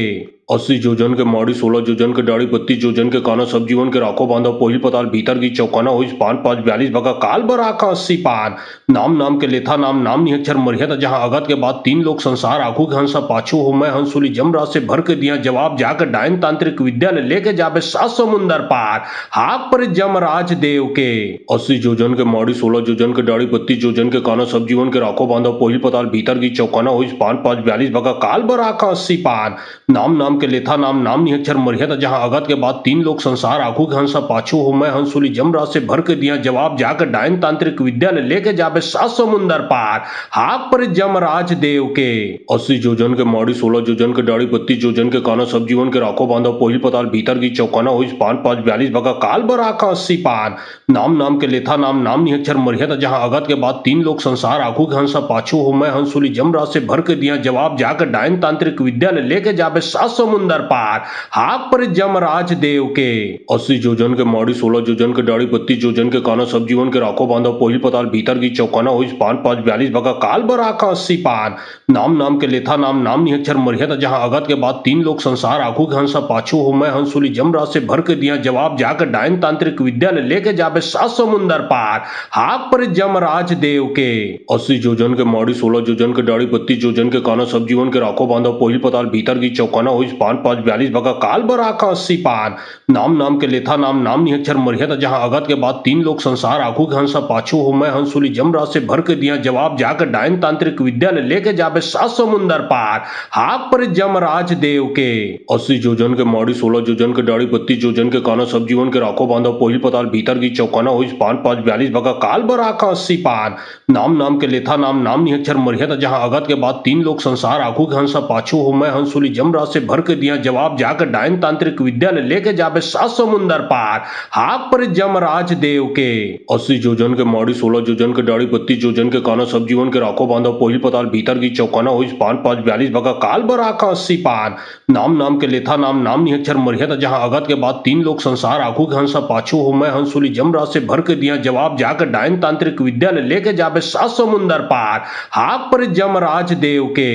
80 जोजन के माड़ी 16 जोजन के डाड़ी 32 जोजन के काना सब जीवन के राखो बांधा पोहिल पताल भीतर की चौकाना होइस पान 5 42 भगा काल बराका 80 पान नाम नाम के लेथा नाम नाम निहक्षर मरियत जहां अगत के बाद तीन लोग संसार आखू के हंसा पाछू हो मैं हंसुली जमरा से भर के दिया जवाब जाकर डायन तांत्रिक विद्यालय लेके जाबे 7 समुंदर पार हाक पर जमराज देव के 80 जोजन के माड़ी 16 जोजन के डाड़ी 32 जोजन के काना सब जीवन के राखो बांधा पोहिल पताल भीतर की चौकाना होइस पान 5 42 भगा काल बराका 80 पान नाम नाम के लेथा नाम नाम निहक्षर मरियत जहां अगत के बाद तीन लोग संसार आखू के हंसा पाछू हो मैं हंसुली जमरा से भर के दिया जवाब जाकर डायन तांत्रिक विद्यालय लेके जाबे 7 समुंदर पार हाक पर जमराज देव के 80 जोजन के माड़ी 16 जोजन के डाड़ी 32 जोजन के काना सब जीवन के राखो बांधा पोहिल पताल भीतर की चौकाना होइस पान 5 42 भगा काल बराका 80 पान नाम नाम के लेथा नाम नाम निहक्षर मरियत जहां अगत के बाद तीन लोग संसार आखू के हंसा पाछू हो मैं हंसुली जमरा से भर के दिया जवाब जाकर डायन तांत्रिक विद्यालय लेके जाबे 7 समुंदर पार हाक पर जमराज देव के 80 जोजन के माड़ी 16 जोजन के डाड़ी 32 जोजन के काना सब जीवन के राखो बांधा पोहिल पताल भीतर की चौकाना होइस पान 5 42 भगा काल बराका 80 पान नाम नाम के लेथा नाम नाम निहक्षर मरियत जहां अगत के बाद तीन लोग संसार आखू के हंसा पाछू हो मैं हंसुली जमरा से भर के दिया जवाब जाकर डायन तांत्रिक विद्यालय लेके जाबे 7 समुंदर पार हाक पर जमराज देव के 80 जोजन के माड़ी 16 जोजन के डाड़ी 32 जोजन के काना सब जीवन के राखो बांधा पोहिल पताल भीतर की चौकाना होइस पान 5 42 भगा काल बराका 80 पान नाम नाम के लेथा नाम नाम निहक्षर मरियत जहां अगत के बाद तीन लोग संसार आखू के हंसा पाछू हो मैं हंसुली जमरा से भर के दिया जवाब जाकर डायन तांत्रिक विद्यालय लेके जाबे 7 समुंदर पार हाक पर जमराज देव के 80 जोजन के माड़ी 16 जोजन के डाड़ी 32 जोजन के काना सब जीवन के राखो बांधा पोहिल पताल भीतर की चौकाना होइस पान 5 42 भगा काल बराका 80 पान नाम नाम के लेथा नाम नाम निहक्षर मरियत जहां अगत के बाद तीन लोग संसार आखू के हंसा पाछू हो मैं हंसुली जमरा से भर के दिया जवाब जाकर डायन तांत्रिक विद्यालय लेके जाबे 7 समुंदर पार हाक पर जमराज देव के 80 जोजन के माड़ी 16 जोजन के डाड़ी 32 जोजन के काना सब जीवन के राखो बांधा पोहिल पताल भीतर की चौकाना होइस पान 5 42 भगा काल बराका 80 पान नाम नाम के लेथा नाम नाम निहक्षर मरियत जहां अगत के बाद तीन लोग संसार आखू के हंसा पाछू हो मैं हंसुली जमरा से भर के दिया जवाब जाकर डायन तांत्रिक विद्यालय लेके जाबे 7 समुंदर पार हाक पर जमराज देव के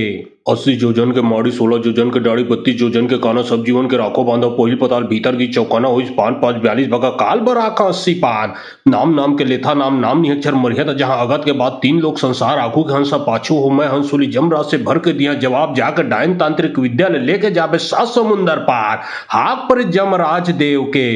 80 जोजन के माड़ी 16 जोजन के डाड़ी 32 जोजन के काना सब जीवन के राखो बांधा पोहिल पताल भीतर की चौकाना होइस पान 5 42 भगा काल बराका 80 पान नाम नाम के लेथा नाम नाम निहक्षर मरियत जहां अगत के बाद तीन लोग संसार आखू के हंसा पाछू हो मैं हंसुली जमरा से भर के दिया जवाब जाकर डायन तांत्रिक विद्यालय लेके जाबे 7 समुंदर पार हाक पर जमराज देव के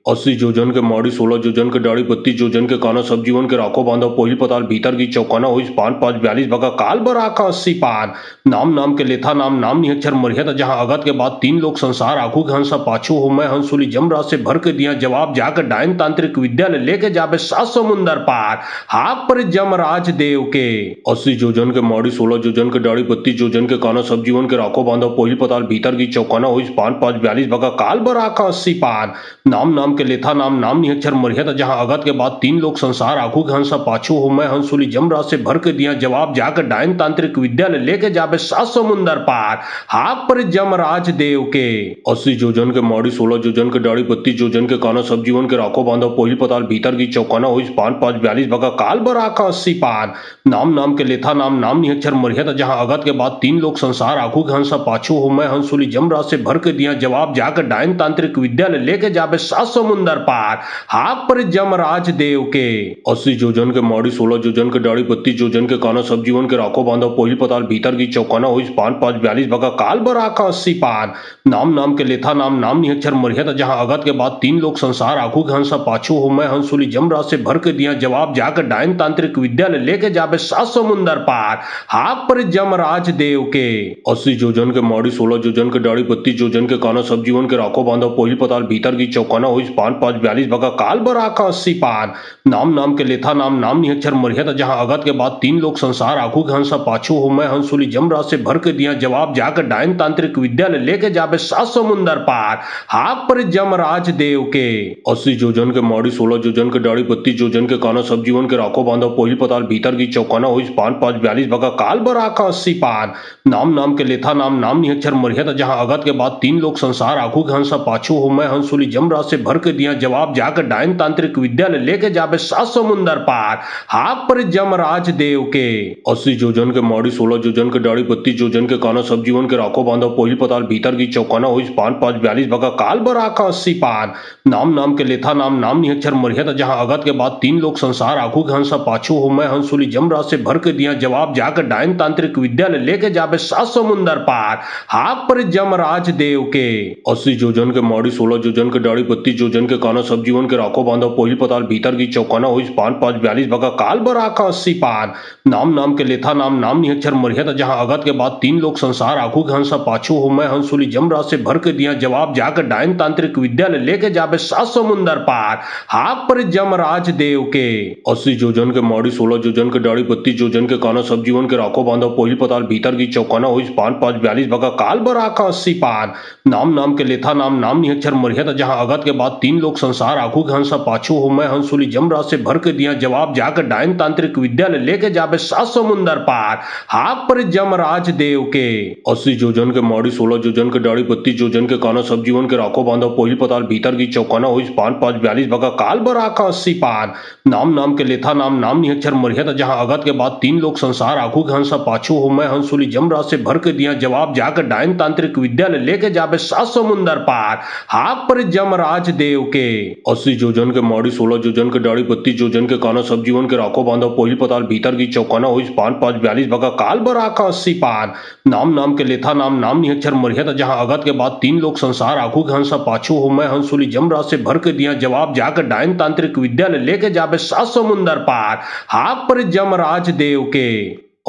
80 जोजन के माड़ी 16 जोजन के डाड़ी 32 जोजन के काना सब जीवन के राखो बांधा पोहिल पताल भीतर की चौकाना होइस पान 5 42 भगा काल बराका 80 पान नाम नाम के लेथा नाम नाम निहक्षर मरियत जहां अगत के बाद तीन लोग संसार आखू के हंसा पाछू हो मैं हंसुली जमरा से भर के दिया जवाब जाकर डायन तांत्रिक विद्यालय लेके जाबे 7 समुंदर पार हाक पर जमराज देव के 80 जोजन के माड़ी 16 जोजन के डाड़ी 32 जोजन के काना सब जीवन के राखो बांधा पोहिल पताल भीतर की चौकाना होइस पान 5 42 भगा काल बराका 80 पान नाम नाम के लेथा नाम नाम निहक्षर मरियत जहां अगत के बाद तीन लोग संसार आखू के हंसा पाछू हो मैं हंसुली जमरा से भर के दिया जवाब जाकर डायन तांत्रिक विद्यालय लेके जाबे 7 समुंदर पार हाक पर जमराज देव के 80 जोजन के माड़ी 16 जोजन के डाड़ी 32 जोजन के काना सब जीवन के राखो बांधा पोहिल पताल भीतर की चौकाना होइस पान 5 42 भगा काल बराका 80 पान नाम नाम के लेथा नाम नाम निहक्षर मरियत जहां अगत के बाद तीन लोग संसार आखू के हंसा पाछू हो मैं हंसुली जमरा से भर के दिया जवाब जाकर डायन तांत्रिक विद्यालय लेके जाबे 7 समुंदर पार हाक पर जमराज देव के 80 जोजन के माड़ी 16 जोजन के डाड़ी 32 जोजन के काना सब जीवन के राखो बांधा पोहिल पताल भीतर की चौकाना होइस पान 5 42 भगा काल बराका 80 पान नाम नाम के लेथा नाम नाम निहक्षर मरियत जहां अगत के बाद तीन लोग संसार आखू के हंसा पाछू हो मैं हंसुली जमरा से भर के दिया जवाब जाकर डायन तांत्रिक विद्यालय लेके जाबे 7 समुंदर पार हाक पर जमराज देव के 80 जोजन के माड़ी 16 जोजन के डाड़ी 32 जोजन के काना सब जीवन के राखो बांधा पोहिल पताल भीतर की चौकाना होइस पान 5 42 भगा काल बराका 80 पान नाम नाम के लेथा नाम नाम निहक्षर मरियत जहां अगत के बाद तीन लोग संसार आखू के हंसा पाछू हो मैं हंसुली जमरा से भर के दिया जवाब जाकर डायन तांत्रिक विद्यालय लेके जाबे 7 समुंदर पार हाक पर जमराज देव के 80 जोजन के माड़ी 16 जोजन के डाड़ी 32 जोजन के काना सब जीवन के राखो बांधा पोहिल पताल भीतर की चौकाना होइस पान 5 42 भगा काल बराका 80 पान नाम नाम के लेथा नाम नाम निहक्षर मरियत जहां अगत के बाद तीन लोग संसार आखू के हंसा पाछू हो मैं हंसुली जमरा से भर भर के दिया जवाब जाकर डायन तांत्रिक विद्यालय लेके जाबे 7 समुंदर पार हाक पर जमराज देव के 80 जोजन के माड़ी 16 जोजन के डाड़ी 32 जोजन के काना सब जीवन के राखो बांधा पहिल पताल भीतर की चौकाना हुई पान 5 42 भगा काल बराका 80 पान नाम नाम के लेथा नाम नाम निहक्षर मरियत जहां अगत के बाद 3 लोग संसार आखू के हंसा पाछू हो मैं हंसुली जमराज से भर के दिया जवाब जाकर डायन तांत्रिक विद्यालय लेके जाबे 7 समुंदर पार हाक पर जमराज देव के 80 जोजन के माड़ी 16 जोजन के डाड़ी 32 जोजन के काना सब जीवन के राखो बांधा पहिल पताल भीतर की चौकाना हुई पान 5 42 भगा काल बराका 80 पान नाम नाम के लेथा नाम नाम निहक्षर मरियत जहां अगत के बाद 3 लोग संसार आखू के हंसा पाछू हो मैं हंसुली जमराज से भर के दिया जवाब जाकर डायन तांत्रिक विद्यालय लेके जाबे 7 समुंदर पार हाक पर जमराज देव के 80 जोजन के माड़ी 16 जोजन के डाड़ी 32 जोजन के काना सब जीवन के राखो बांधा पहिल पताल भीतर की चौकाना हुई पान 5 42 भगा काल बराका 80 पान नाम नाम के लेथा नाम नाम निहक्षर मरियत जहां अगत के बाद 3 लोग संसार आखू के हंसा पाछू हो मैं हंसुली जमराज से भर के दिया जवाब जाकर डायन तांत्रिक विद्यालय लेके जाबे 7 समुंदर पार हाक पर जमराज देव के 80 जोजन के माड़ी 16 जोजन के डाड़ी 32 जोजन के काना सब जीवन के राखो बांधा पहिल पताल भीतर की चौकाना हुई पान 5 42 भगा काल बराका 80 पान नाम नाम के लेथा नाम नाम निहक्षर मरियत जहां अगत के बाद 3 लोग संसार आखू के हंसा पाछू हो मैं हंसुली जमराज से भर के दिया जवाब जाकर डायन तांत्रिक विद्यालय लेके जाबे 7 समुंदर पार हाक पर जमराज देव के 80 जोजन के माड़ी 16 जोजन के डाड़ी 32 जोजन के काना सब जीवन के राखो बांधा पहिल पताल भीतर की चौकाना हुई पान 5 42 भगा काल बराका 80 पान नाम नाम के लेथा नाम नाम निहक्षर मरियत जहां अगत के बाद 3 लोग संसार आखू के हंसा पाछू हो मैं हंसुली जमराज से भर के दिया जवाब जाकर डायन तांत्रिक विद्यालय लेके जाबे 7 समुंदर पार हाक पर जमराज देव के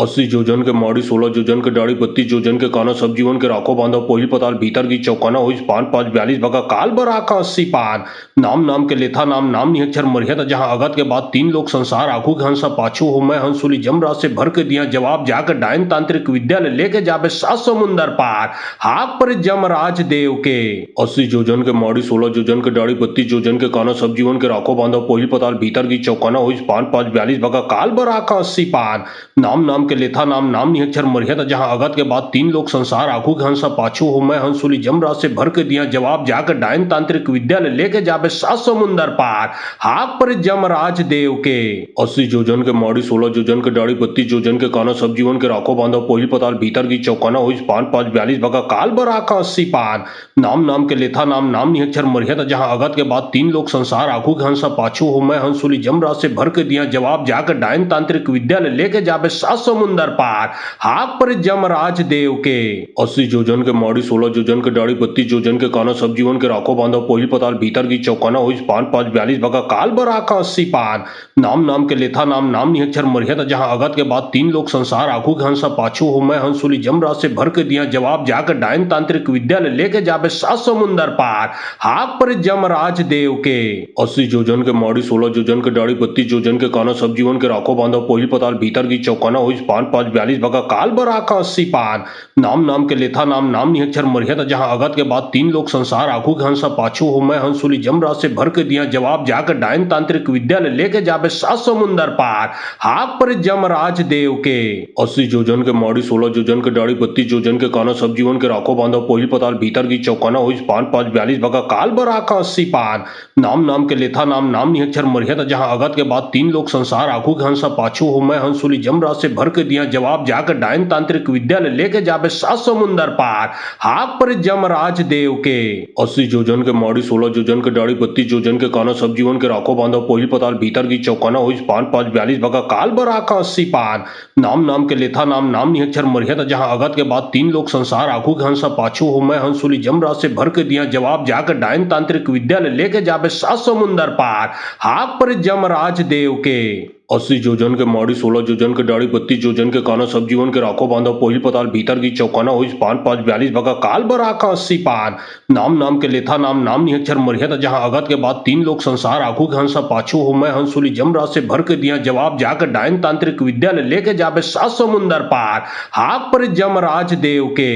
80 जोजन के माड़ी 16 जोजन के डाड़ी 32 जोजन के काना सब जीवन के राखो बांधा पहिल पताल भीतर की चौकाना हुई पान 5 42 भगा काल बराका 80 पान नाम नाम के लेथा नाम नाम निहक्षर मरियत जहां अगत के बाद 3 लोग संसार आखू के हंसा पाछू हो मैं हंसुली जमराज से भर के दिया जवाब जाकर डायन तांत्रिक विद्यालय लेके जाबे 7 समुंदर पार हाक पर जमराज देव के 80 जोजन के माड़ी 16 जोजन के डाड़ी 32 जोजन के काना सब जीवन के राखो बांधा पहिल पताल भीतर की चौकाना हुई पान 5 42 भगा काल बराका 80 पान नाम नाम के लेथा नाम नाम निहक्षर मरियत जहां अगत के बाद 3 लोग संसार आखू के हंसा पाछू हो मैं हंसुली जमराज से भर के दिया जवाब जाकर डायन तांत्रिक विद्यालय लेके जाबे 7 समुंदर पार हाक पर जमराज देव के 80 जोजन के माड़ी 16 जोजन के डाड़ी 32 जोजन के काना सब जीवन के राखो बांधा पहिल पताल भीतर की चौकाना हुई पान 5 42 भगा काल बराका 80 पान नाम नाम के लेथा नाम नाम निहक्षर मरियत जहां अगत के बाद 3 लोग संसार आखू के हंसा पाछू हो मैं हंसुली जमराज से भर के दिया जवाब जाकर डायन तांत्रिक विद्यालय लेके जाबे 7 समुंदर पार हाक पर जमराज देव के 80 जोजन के माड़ी 16 जोजन के डाड़ी 32 जोजन के काना सब जीवन के राखो बांधा पहिल पताल भीतर की चौकाना हुई पान 5 42 भगा काल बराका 80 पान नाम नाम के लेथा नाम नाम निहक्षर मरियत जहां अगत के बाद 3 लोग संसार आखू के हंसा पाछू हो मैं हंसुली जमराज से भर के दिया जवाब जाकर डायन तांत्रिक विद्यालय लेके जाबे 7 समुंदर पार हाक पर जमराज देव के 80 जोजन के माड़ी 16 जोजन के डाड़ी 32 जोजन के काना सब जीवन के राखो बांधा पहिल पताल भीतर की चौकाना हुई पान 5 42 भगा काल बराका 80 पान नाम नाम के लेथा नाम नाम निहक्षर मरियत जहां अगत के बाद 3 लोग संसार आखू के हंसा पाछू हो मैं हंसुली जमराज से भर के दिया जवाब जाकर डायन तांत्रिक विद्यालय लेके जाबे 7 समुंदर पार हाक पर जमराज देव के 80 जोजन के माड़ी 16 जोजन के डाड़ी 32 जोजन के काना सब जीवन के राखो बांधा पहिल पताल भीतर की चौकाना हुई पान 5 42 भगा काल बराका 80 पान नाम नाम के लेथा नाम नाम निहक्षर मरियत जहां अगत के बाद 3 लोग संसार आखू के हंसा पाछू हो मैं हंसुली जमराज से भर के दिया जवाब जाकर डायन तांत्रिक विद्यालय लेके जाबे 7 समुंदर पार हाक पर जमराज देव के 80 जोजन के माड़ी 16 जोजन के डाड़ी 32 जोजन के काना सब जीवन के राखो बांधा पहिल पताल भीतर की चौकाना हुई पान 5 42 भगा काल बराका 80 पान नाम नाम के लेथा नाम नाम निहक्षर मरियत जहां अगत के बाद 3 लोग संसार आखू के हंसा पाछू हो मैं हंसुली जमराज से भर के दिया जवाब जाकर डायन तांत्रिक विद्यालय लेके जाबे 7 समुंदर पार हाक पर जमराज देव के 80 जोजन के माड़ी 16 जोजन के डाड़ी 32 जोजन के काना सब जीवन के राखो बांधा पहिल पताल भीतर की चौकाना हुई पान 5 42 भगा काल बराका 80 पान नाम नाम के लेथा नाम नाम निहक्षर मरियत जहां अगत के बाद 3 लोग संसार आखू के हंसा पाछू हो मैं हंसुली जमराज से भर के दिया जवाब जाकर डायन तांत्रिक विद्यालय लेके जाबे 7 समुंदर पार हाक पर जमराज देव के 80 जोजन के माड़ी 16 जोजन के माड़ी 16 जोजन के डाड़ी 32 जोजन के काना सब जीवन के राखो बांधा पहिल पताल भीतर की चौकाना हुई पान 5 42 भगा काल बराका 80 पान नाम नाम के लेथा नाम नाम निहक्षर मरियत जहां अगत के बाद 3 लोग संसार आखू के हंसा पाछू हो मैं हंसुली जमराज से भर के दिया जवाब जाकर डायन तांत्रिक विद्यालय लेके जाबे 7 समुंदर पार हाक पर जमराज देव के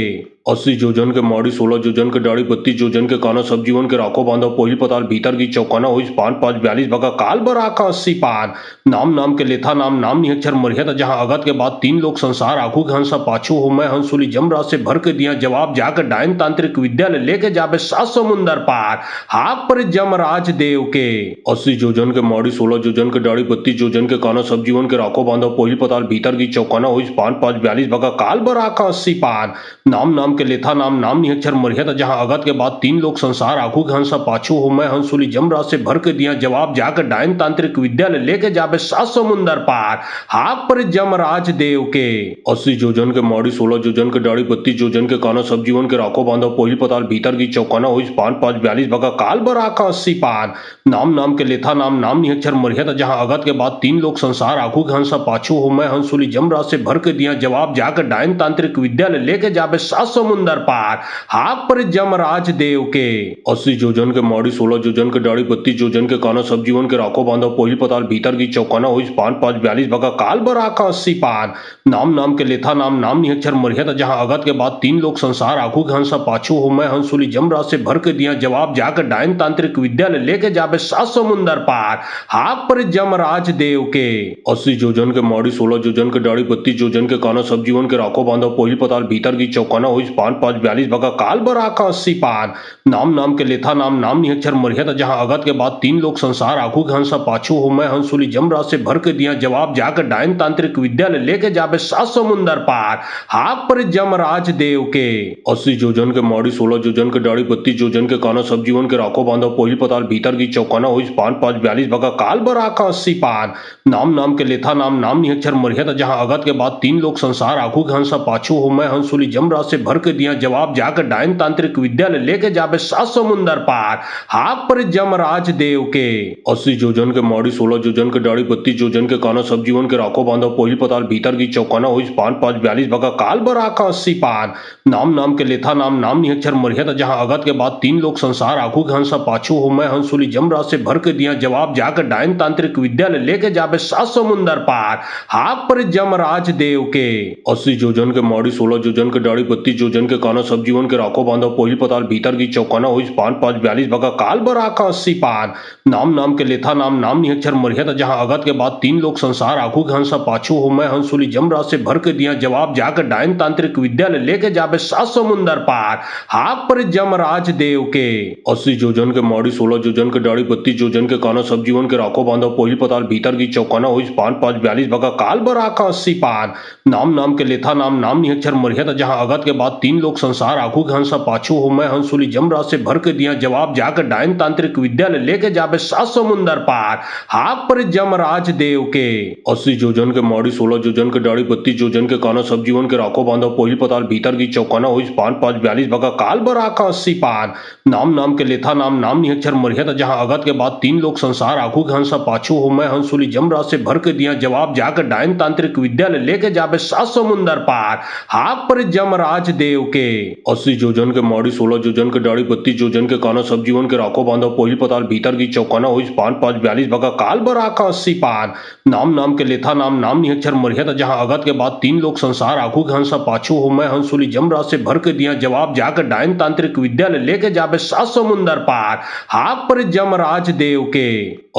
80 जोजन के माड़ी 16 जोजन के डाड़ी 32 जोजन के काना सब जीवन के राखो बांधा पहिल पताल भीतर की चौकाना होइस पान 5 42 बका काल बराका 80 पान नाम नाम के लेथा नाम नाम निहक्षर मरियत जहां अगत के बाद तीन लोग संसार आखू के हंसा पाछू हो मैं हंसुली जमरा से भर के दिया जवाब जाकर डायन तांत्रिक विद्यालय लेके जाबे 7 समुंदर पार हाक पर जमराज देव के 80 जोजन के माड़ी 16 जोजन के डाड़ी 32 जोजन के काना सब जीवन के राखो बांधा पहिल पताल भीतर की चौकाना होइस पान 5 42 बका काल बराका 80 पान नाम नाम के लेथा नाम नाम निहक्षर मरियत जहां अगत के बाद तीन लोग संसार आखू के हंसा पाछू हो मैं हंसुली जमरा से भर के दिया जवाब जाकर डायन तांत्रिक विद्यालय लेके जाबे 7 समुंदर पार हाक पर जमराज देव के 80 जोजन के माड़ी 16 जोजन के डाड़ी 32 जोजन के काना सब जीवन के राखो बांधा पहिल पताल भीतर की चौकाना होइस पान 5 42 बका काल बराका 80 पान नाम नाम के लेथा नाम नाम निहक्षर मरियत जहां अगत के बाद तीन लोग संसार आखू के हंसा पाछू हो मैं हंसुली जमरा से भर के दिया जवाब जाकर डायन तांत्रिक विद्यालय लेके जाबे 7 समुंदर पार हाक पर जमराज देव के 80 जोजन के माड़ी 16 जोजन के डाड़ी 32 जोजन के काना सब जीवन के राखो बांधा पहिल पताल भीतर की चौकाना होइस पान 5 42 बका काल बराका 80 पान नाम नाम के लेथा नाम नाम निहक्षर मरियत जहां अगत के बाद तीन लोग संसार आखू के हंसा पाछू हो मैं हंसुली जमरा से भर के दिया जवाब जाकर डायन तांत्रिक विद्यालय लेके जाबे 7 समुंदर पार हाक पर जमराज देव के 80 जोजन के माड़ी 16 जोजन के डाड़ी 32 जोजन के काना सब जीवन के राखो बांधा पहिल पताल भीतर की चौकाना होइस पान 5 42 बका काल बराका 80 पान नाम नाम के लेथा नाम नाम निहक्षर मरियत जहां अगत के बाद तीन लोग संसार आखू के हंसा पाछू हो मैं हंसुली जमरा से भर के दिया जवाब जाकर डायन तांत्रिक विद्यालय लेके जाबे 7 समुंदर पार हाक पर जमराज देव के 80 जोजन के माड़ी 16 जोजन के डाड़ी 32 जोजन के काना सब जीवन के राखो बांधा पहिल पताल भीतर की चौकाना होइस पान 5 42 बका काल बराका 80 पान नाम नाम के लेथा नाम नाम निहक्षर मरियत जहां अगत के बाद तीन लोग संसार आखू के हंसा पाछू हो मैं हंसुली जमरा से भर के दिया जवाब जाकर डायन तांत्रिक विद्यालय लेके जाबे 7 समुंदर पार हाक पर जमराज देव के 80 जोजन के माड़ी 16 जोजन के डाड़ी 32 जोजन के काना सब जीवन के राखो बांधा पहिल पताल भीतर की चौकाना होइस पान 5 42 बका काल बराका 80 पान नाम नाम के लेथा नाम नाम निहक्षर मरियत जहां अगत के बाद तीन लोग संसार आखू के हंसा पाछू हो मैं हंसुली जमरा से भर के दिया जवाब जाकर डायन तांत्रिक विद्यालय लेके जाबे 7 समुंदर पार हाक पर जमराज देव के 80 जोजन के माड़ी 16 जोजन के डाड़ी 32 जोजन के काना सब जीवन के राखो बांधा पहिल पताल भीतर की चौकाना होइस पान 5 42 बका काल बराका 80 पान नाम नाम के लेथा नाम नाम निहक्षर मरियत जहां अगत के बाद तीन लोग संसार आखू के हंसा पाछू हो मैं हंसुली जमरा से भर के दिया जवाब जाकर डायन तांत्रिक विद्यालय लेके जाबे 7 समुंदर पार हाक पर जमराज देव के 80 जोजन के माड़ी 16 जोजन के डाड़ी 32 जोजन के काना सब जीवन के राखो बांधा पहिल पताल भीतर की चौकाना होइस पान 5 42 बका काल बराका 80 पान नाम नाम के लेथा नाम नाम निहक्षर मरियत जहां अगत के बाद तीन लोग संसार आखू के हंसा पाछू हो मैं हंसुली जमरा से भर के दिया जवाब जाकर डायन तांत्रिक विद्यालय लेके जाबे 7 समुंदर पार हाक पर जमराज देव के 80 जोजन के माड़ी 16 जोजन के डाड़ी 32 जोजन के काना सब जीवन के राखो बांधा पहिल पताल भीतर की चौकाना होइस पान 5 42 बका काल बराका 80 पान नाम नाम के लेथा नाम नाम निहक्षर मरियत जहां अगत के बाद तीन लोग संसार आखू के हंसा पाछू हो मैं हंसुली जमरा से भर के दिया जवाब जाकर डायन तांत्रिक विद्यालय लेके जाबे 7 समुंदर पार हाक पर जमराज देव के 80 जोजन के माड़ी 16 जोजन के डाड़ी 32 जोजन के काना सब जीवन के राखो बांधा पहिल पताल भीतर की चौकाना होइस पान 5 42 बका काल बराका 80 पान नाम नाम के लेथा नाम नाम निहक्षर मरियत जहां अगत के बाद तीन लोग संसार आखू के हंसा पाछू हो मैं हंसुली जमरा से भर के दिया जवाब जाकर डायन तांत्रिक विद्यालय लेके जाबे 7 समुंदर पार हाक पर जमराज देव के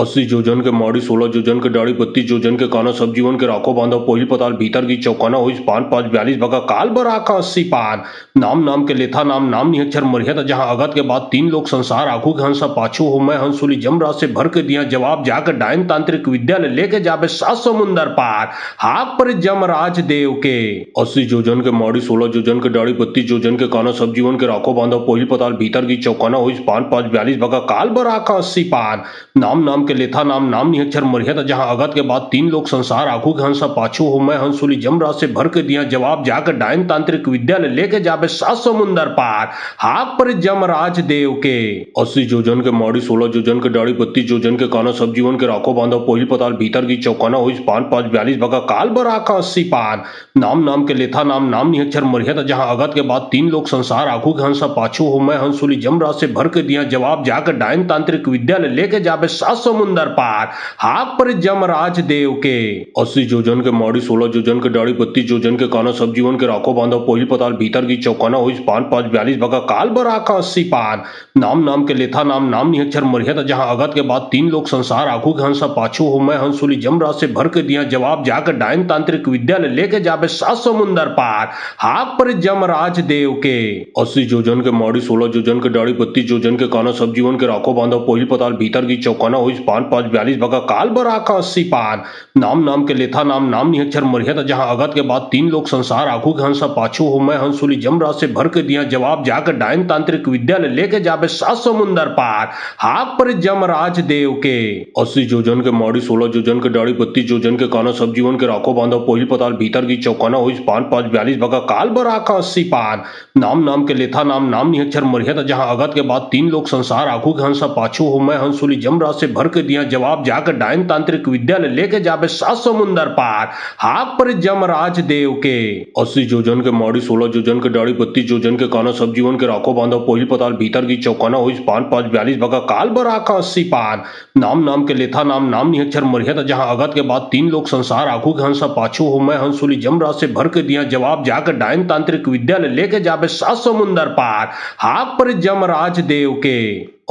80 जोजन के माड़ी 16 जोजन के डाड़ी 32 जोजन के काना सब जीवन के राखो बांधा पहिल पताल भीतर की चौकाना होइस पान 5 42 बका काल बराका 80 पान नाम नाम के लेथा नाम नाम निहक्षर मरियत जहां अगत के बाद तीन लोग संसार आखू के हंसा पाछू हो मैं हंसुली जमरा से भर के दिया जवाब जाकर डायन तांत्रिक विद्यालय लेके जाबे 7 समुंदर पार हाक पर जमराज देव के 80 जोजन के माड़ी 16 जोजन के डाड़ी 32 जोजन के काना सब जीवन के राखो बांधा पहिल पताल भीतर की चौकाना होइस पान 5 42 बका काल बराका 80 पान नाम नाम के लेथा नाम नाम निहक्षर मरियत जहां अगत के बाद तीन लोग संसार आखू के हंसा पाछू हो मैं हंसुली जमरा से भर के दिया जवाब जाकर डायन तांत्रिक विद्यालय लेके जाबे 7 समुंदर पार हाक पर जमराज देव के 80 जोजन के माड़ी 16 जोजन के डाड़ी 32 जोजन के काना सब जीवन के राखो बांधा पहिल पताल भीतर की चौकाना होइस पान 5 42 बका काल बराका 80 पान नाम नाम के लेथा नाम नाम निहक्षर मरियत जहां अगत के बाद तीन लोग संसार आखू के हंसा पाछू हो मैं हंसुली जमरा से भर के दिया जवाब जाकर डायन तांत्रिक विद्यालय लेके जाबे 7 समुंदर पार हाक पर जमराज देव के 80 जोजन के माड़ी 16 जोजन के डाड़ी 32 जोजन के काना सब जीवन के राखो बांधा पहिल पताल भीतर की चौकाना हुई पान 5 42 भगा काल बराका 80 पान नाम नाम के लेथा नाम नाम निहक्षर मरियत जहां अगत के बाद 3 लोग संसार आखू के हंसा पाछू हो मैं हंसुली जमराज से भर के दिया जवाब जाकर डायन तांत्रिक विद्यालय लेके जाबे 7 समुंदर पार हाक पर जमराज देव के 80 जोजन के माड़ी 16 जोजन के डाड़ी 32 जोजन के काना सब जीवन के राखो बांधा पहिल पताल भीतर की चौकाना हुई पान 5 42 भगा काल बराका 80 पान नाम नाम के लेथा नाम नाम निहक्षर मरियत जहां अगत के बाद 3 लोग संसार आखू के हंसा पाछू हो मैं हंसुली जमराज से भर के दिया जवाब जाकर डायन तांत्रिक विद्यालय लेके जाबे 7 समुंदर पार हाक पर जमराज देव के 80 जोजन के माड़ी 16 जोजन के डाड़ी 32 जोजन के काना सब जीवन के राखो बांधा पहिल पताल भीतर की चौकाना हुई पान 5 42 भगा काल बराका 80 पान नाम नाम के लेथा नाम नाम निहक्षर मरियत जहां अगत के बाद 3 लोग संसार आखू के हंसा पाछू हो मैं हंसुली जमराज से भर के दिया जवाब जाकर डायन तांत्रिक विद्यालय लेके जाबे 7 समुंदर पार हाक पर जमराज देव के 80 जोजन के माड़ी 16 जोजन के डाड़ी 32 जोजन के काना सब जीवन के राखो बांधा पहिल पताल भीतर की चौकाना हुई पान 5 42 भगा काल बराका 80 पान नाम नाम के लेथा नाम नाम निहक्षर मरियत जहां अगत के बाद 3 लोग संसार आखू के हंसा पाछू हो मैं हंसुली जमराज से भर के दिया जवाब जाकर डायन तांत्रिक विद्यालय लेके जाबे 7 समुंदर पार हाक पर जमराज देव के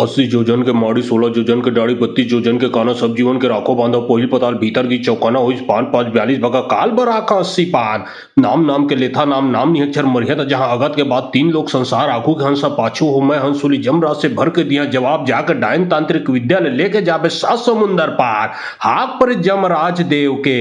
80 जोजन के माड़ी 16 जोजन के डाड़ी 32 जोजन के काना सब जीवन के राखो बांधा पहिल पताल भीतर की चौकाना हुई पान 5 42 भगा काल बराका 80 पान नाम नाम के लेथा नाम नाम निहक्षर मरियत जहां अगत के बाद 3 लोग संसार आखू के हंसा पाछू हो मैं हंसुली जमराज से भर के दिया जवाब जाकर डायन तांत्रिक विद्यालय लेके जाबे 7 समुंदर पार हाक पर जमराज देव के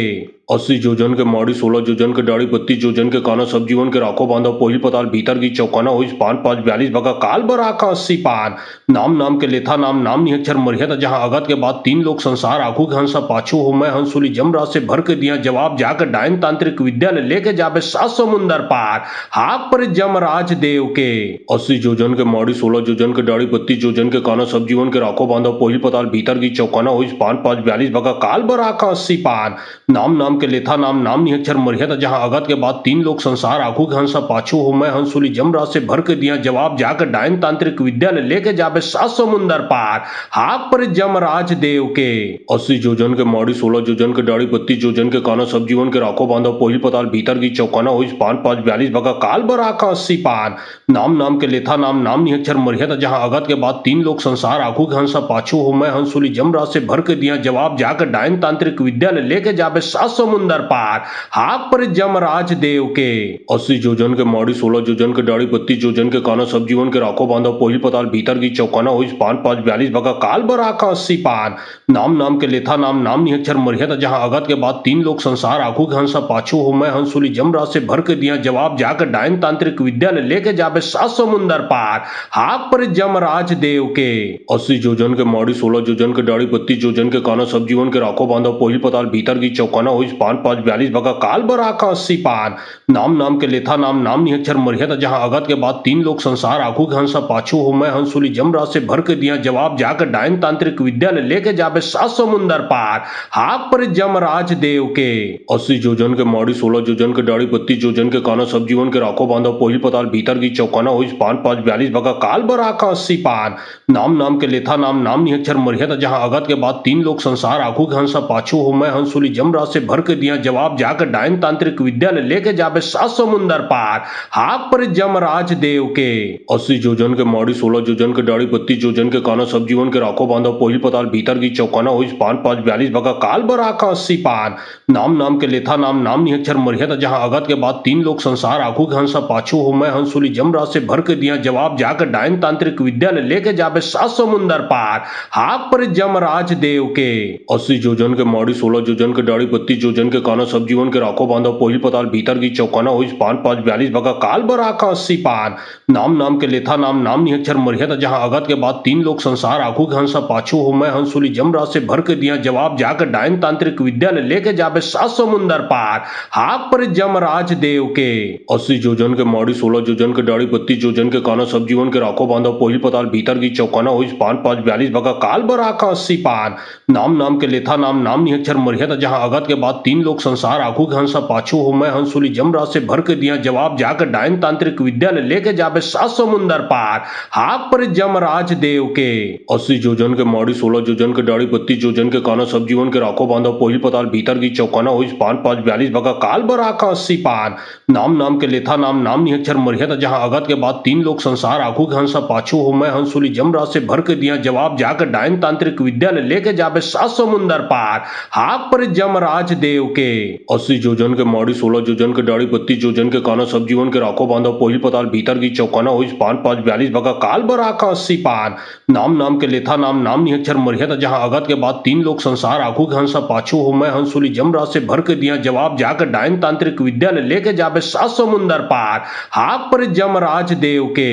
80 जोजन के माड़ी 16 जोजन के डाड़ी 32 जोजन के काना सब जीवन के राखो बांधा पहिल पताल भीतर की चौकाना हुई पान 5 42 भगा काल बराका 80 पान नाम नाम के लेथा नाम नाम निहक्षर मरियत जहां अगत के बाद 3 लोग संसार आखू के हंसा पाछू हो मैं हंसुली जमराज से भर के दिया जवाब जाकर डायन तांत्रिक विद्यालय लेके जाबे 7 समुंदर पार हाक पर जमराज देव के 80 जोजन के माड़ी 16 जोजन के डाड़ी 32 जोजन के काना सब जीवन के राखो बांधा पहिल पताल भीतर की चौकाना हुई पान 5 42 भगा काल बराका 80 पान नाम नाम के लेथा नाम नाम निहक्षर मरियत जहां अगत के बाद 3 लोग संसार आखू के हंसा पाछू हो मैं हंसुली जमराज से भर के दिया जवाब जाकर डायन तांत्रिक विद्यालय लेके जाबे 7 समुंदर पार हाक पर जमराज देव के 80 जोजन के माड़ी 16 जोजन के डाड़ी 32 जोजन के काना सब जीवन के राखो बांधा पहिल पताल भीतर की चौकाना हुई पान 5 42 भगा काल बराका 80 पान नाम नाम के लेथा नाम नाम निहक्षर मरियत जहां अगत के बाद 3 लोग संसार आखू के हंसा पाछू हो मैं हंसुली जमराज से भर के दिया जवाब जाकर डायन तांत्रिक विद्यालय लेके जाबे 7 समुंदर पार हाक पर जमराज देव के 80 जोजन के माड़ी 16 जोजन के डाड़ी 32 जोजन के काना सब जीवन के राखो बांधा पहिल पताल भीतर की चौकाना हुई पान 5 42 भगा काल बराका 80 पान नाम नाम के लेथा नाम नाम निहक्षर मरियत जहां अगत के बाद 3 लोग संसार आखू के हंसा पाछू हो मैं हंसुली जमराज से भर के दिया जवाब जाकर डायन तांत्रिक विद्यालय लेके जाबे 7 समुंदर पार हाक पर जमराज देव के 80 जोजन के माड़ी 16 जोजन के डाड़ी 32 जोजन के काना सब जीवन के राखो बांधा पहिल पताल भीतर की चौकाना हुई पान 5 42 भगा काल बराका 80 पान नाम नाम के लेथा नाम नाम निहक्षर मरियत जहां अगत के बाद 3 लोग संसार आखू के हंसा पाछू हो मैं हंसुली जमराज से भर के दिया जवाब जाकर डायन तांत्रिक विद्यालय लेके जाबे 7 समुंदर पार हाक पर जमराज देव के 80 जोजन के माड़ी 16 जोजन के डाड़ी 32 जोजन के काना सब जीवन के राखो बांधा पहिल पताल भीतर की चौकाना हुई पान 5 42 भगा काल बराका 80 पान नाम नाम के लेथा नाम नाम निहक्षर मरियत जहां अगत के बाद 3 लोग संसार आखू के हंसा पाछू हो मैं हंसुली जमराज से भर के दिया जवाब जाकर डायन तांत्रिक विद्यालय लेके जाबे 7 समुंदर पार हाक पर जमराज देव के 80 जोजन के माड़ी 16 जोजन के डाड़ी 32 जोजन के काना सब जीवन के राखो बांधा पहिल पताल भीतर की चौकाना हुई पान 5 42 भगा काल बराका 80 पान नाम नाम के लेथा नाम नाम निहक्षर मरियत जहां अगत के बाद 3 लोग संसार आखू के हंसा पाछू हो मैं हंसुली जमराज से भर के दिया जवाब जाकर डायन तांत्रिक विद्यालय लेके जाबे 7 समुंदर पार हाक पर जमराज देव के 80 जोजन के माड़ी 16 जोजन के डाड़ी 32 जोजन के काना सब जीवन के राखो बांधा पहिल पताल भीतर की चौकाना हुई पान 5 42 भगा काल बराका 80 पान नाम नाम के लेथा नाम नाम निहक्षर मरियत जहां अगत के बाद 3 लोग संसार आखू के हंसा पाछू हो मैं हंसुली जमराज से भर के दिया जवाब जाकर डायन तांत्रिक विद्यालय लेके जाबे 7 समुंदर पार हाक पर जमराज देव के 80 जोजन के माड़ी 16 जोजन के डाड़ी 32 जोजन के काना सब जीवन के राखो बांधा पहिल पताल भीतर की चौकाना हुई पान 5 42 भगा काल बराका 80 पान नाम नाम के लेथा नाम नाम निहक्षर मरियत जहां अगत के बाद तीन लोग संसार आखू के हंसा पाछू हो मैं हंसुली जमराज से भर के दिया जवाब जाकर डायन तांत्रिक विद्यालय लेके जाबे 7 समुंदर पार हाक पर जमराज देव के 80 जोजन के माड़ी 16 जोजन के डाड़ी 32 जोजन के काना सब जीवन के राखो बांधा पोहिल पताल भीतर की चौकाना हुई पान 5 42 भगा काल बराका 80 पान नाम नाम के लेथा नाम नाम निहक्षर मरियत जहां अगत के बाद तीन लोग संसार आखू के हंसा पाछू हो मैं हंसुली जमराज से भर के दिया जवाब जाकर डायन तांत्रिक विद्यालय लेके जाबे 7 समुंदर पार हाक पर जमराज देव के 80 जोजन के माड़ी 16 जोजन के डाड़ी 32 जोजन के काना सब जीवन के राखो बांधा पोहिल पताल भीतर की चौकाना हुई पान 5 42 भगा काल बराका 80 पान नाम नाम के लेथा नाम नाम निहक्षर मरियत जहां अगत के बाद तीन लोग संसार आखू के हंसा पाछू हो मैं हंसुली जमराज से भर के दिया जवाब जाकर डायन तांत्रिक विद्यालय लेके जाबे 7 समुंदर पार हाक पर जमराज देव के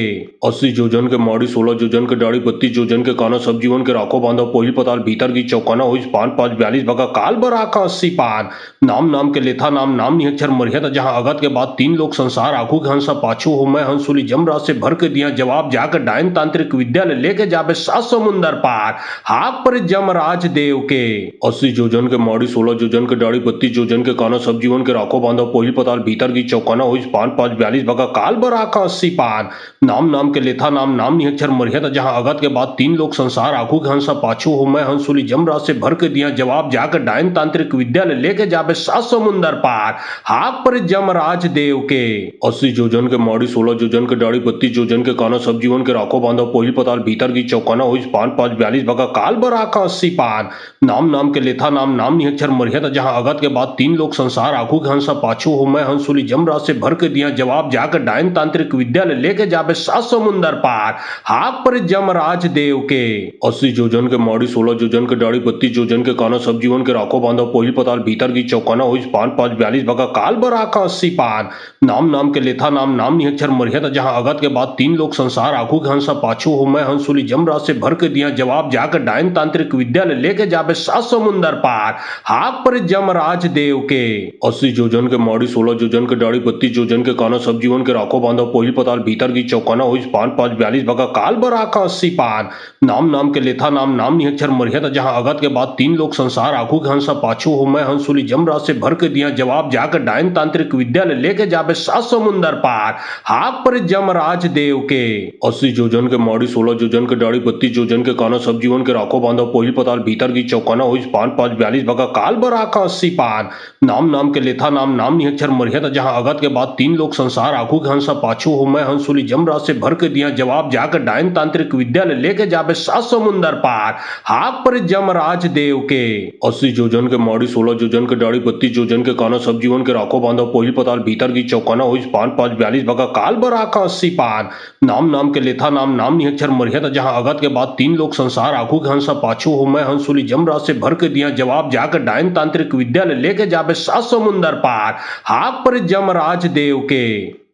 80 जोजन के माड़ी 16 जोजन के डाड़ी 32 जोजन के काना सब जीवन के राखो बांधा पोहिल पताल भीतर की चौकाना हुई पान 5 42 भगा काल बराका 80 पान नाम नाम के लेथा नाम नाम निहक्षर मरियत जहां अगत के बाद तीन लोग संसार आखू के हंसा पाछू हो मैं हंसुली जमराज से भर के दिया जवाब जाकर डायन तांत्रिक विद्यालय लेके जाबे 7 समुंदर पार हाक पर जमराज देव के 80 जोजन के माड़ी 16 जोजन के डाड़ी 32 जोजन के काना सब जीवन के राखो बांधा पोहिल पताल भीतर की चौकाना हुई पान 5 42 भगा काल बराका 80 पान नाम नाम के लेथा नाम नाम निहक्षर मरियत जहां अगत के बाद तीन लोग संसार आखू के हंसा पाछू हो मैं हंसुली जमराज से भर के दिया जवाब जाकर डायन तांत्रिक विद्यालय लेके जाबे 7 समुंदर पार हाक पर जमराज देव के 80 जोजन के माड़ी 16 जोजन के डाड़ी 32 जोजन के काना सब जीवन के राखो बांधा पोहिल पताल भीतर की चौकाना हुई पान 5 42 भगा काल बराका 80 पान नाम नाम के लेथा नाम नाम निहक्षर मरियत जहां अगत के बाद तीन लोग संसार आखू के हंसा पाछू हो मैं हंसुली जमराज से भर के दिया जवाब जाकर डायन तांत्रिक विद्यालय लेके जाबे 7 समुंदर पार हाक पर जमराज देव के 80 जोजन के माड़ी 16 जोजन के डाड़ी 32 जोजन के काना सब जीवन के राखो बांधा पोहिल पताल भीतर की चौकाना हुई पान 5 42 भगा काल बराका 80 पान नाम नाम के लेथा नाम नाम निहक्षर मरियत जहां अगत के बाद तीन लोग संसार आखू के हंसा पाछू हो मैं हंसुली जमराज से भर के दिया जवाब जाकर डायन तांत्रिक विद्यालय लेके जाबे 7 समुंदर पार हाक पर जमराज देव के 80 जोजन के माड़ी 16 जोजन के डाड़ी 32 जोजन के काना सब जीवन के राखो बांधा पोहिल पताल भीतर की चौकाना हुई पान 5 42 भगा काल बराका 80 पान नाम नाम के लेथा नाम नाम निहक्षर मरियत जहां अगत के बाद तीन लोग संसार आखू के हंसा पाछू हो मैं हंसुली जमराज से भर के दिया जवाब जाकर डायन तांत्रिक विद्यालय लेके जाबे 7 समुंदर पार हाक पर जमराज देव के 80 जोजन के माड़ी 16 जोजन के डाड़ी 32 जोजन के काना सब जीवन के राखो बांधा पोहिल पताल भीतर की चौकाना हुई पान 5 42 भगा काल बराका 80 पान नाम नाम के लेथा नाम नाम निहक्षर मरियत जहां अगत के बाद तीन लोग संसार आखू के हंसा पाछू हो मैं हंसुली जमराज से भर के दिया जवाब जाकर डायन तांत्रिक विद्यालय लेके जाबे 7 समुंदर पार हाक पर जमराज देव के 80 जोजन के माड़ी 16 जोजन के डाड़ी 32 जोजन के काना सब जीवन के राखो बांधा पोहिल पताल भीतर की चौकाना हुई पान 5 42 भगा काल बराका 80 पान नाम नाम के लेथा नाम नाम निहक्षर मरियत जहां अगत के बाद तीन लोग संसार आखू के हंसा पाछू हो मैं हंसुली जमराज से भर के दिया जवाब जाकर डायन तांत्रिक विद्यालय लेके जाबे 7 समुंदर पार हाक पर जमराज देव के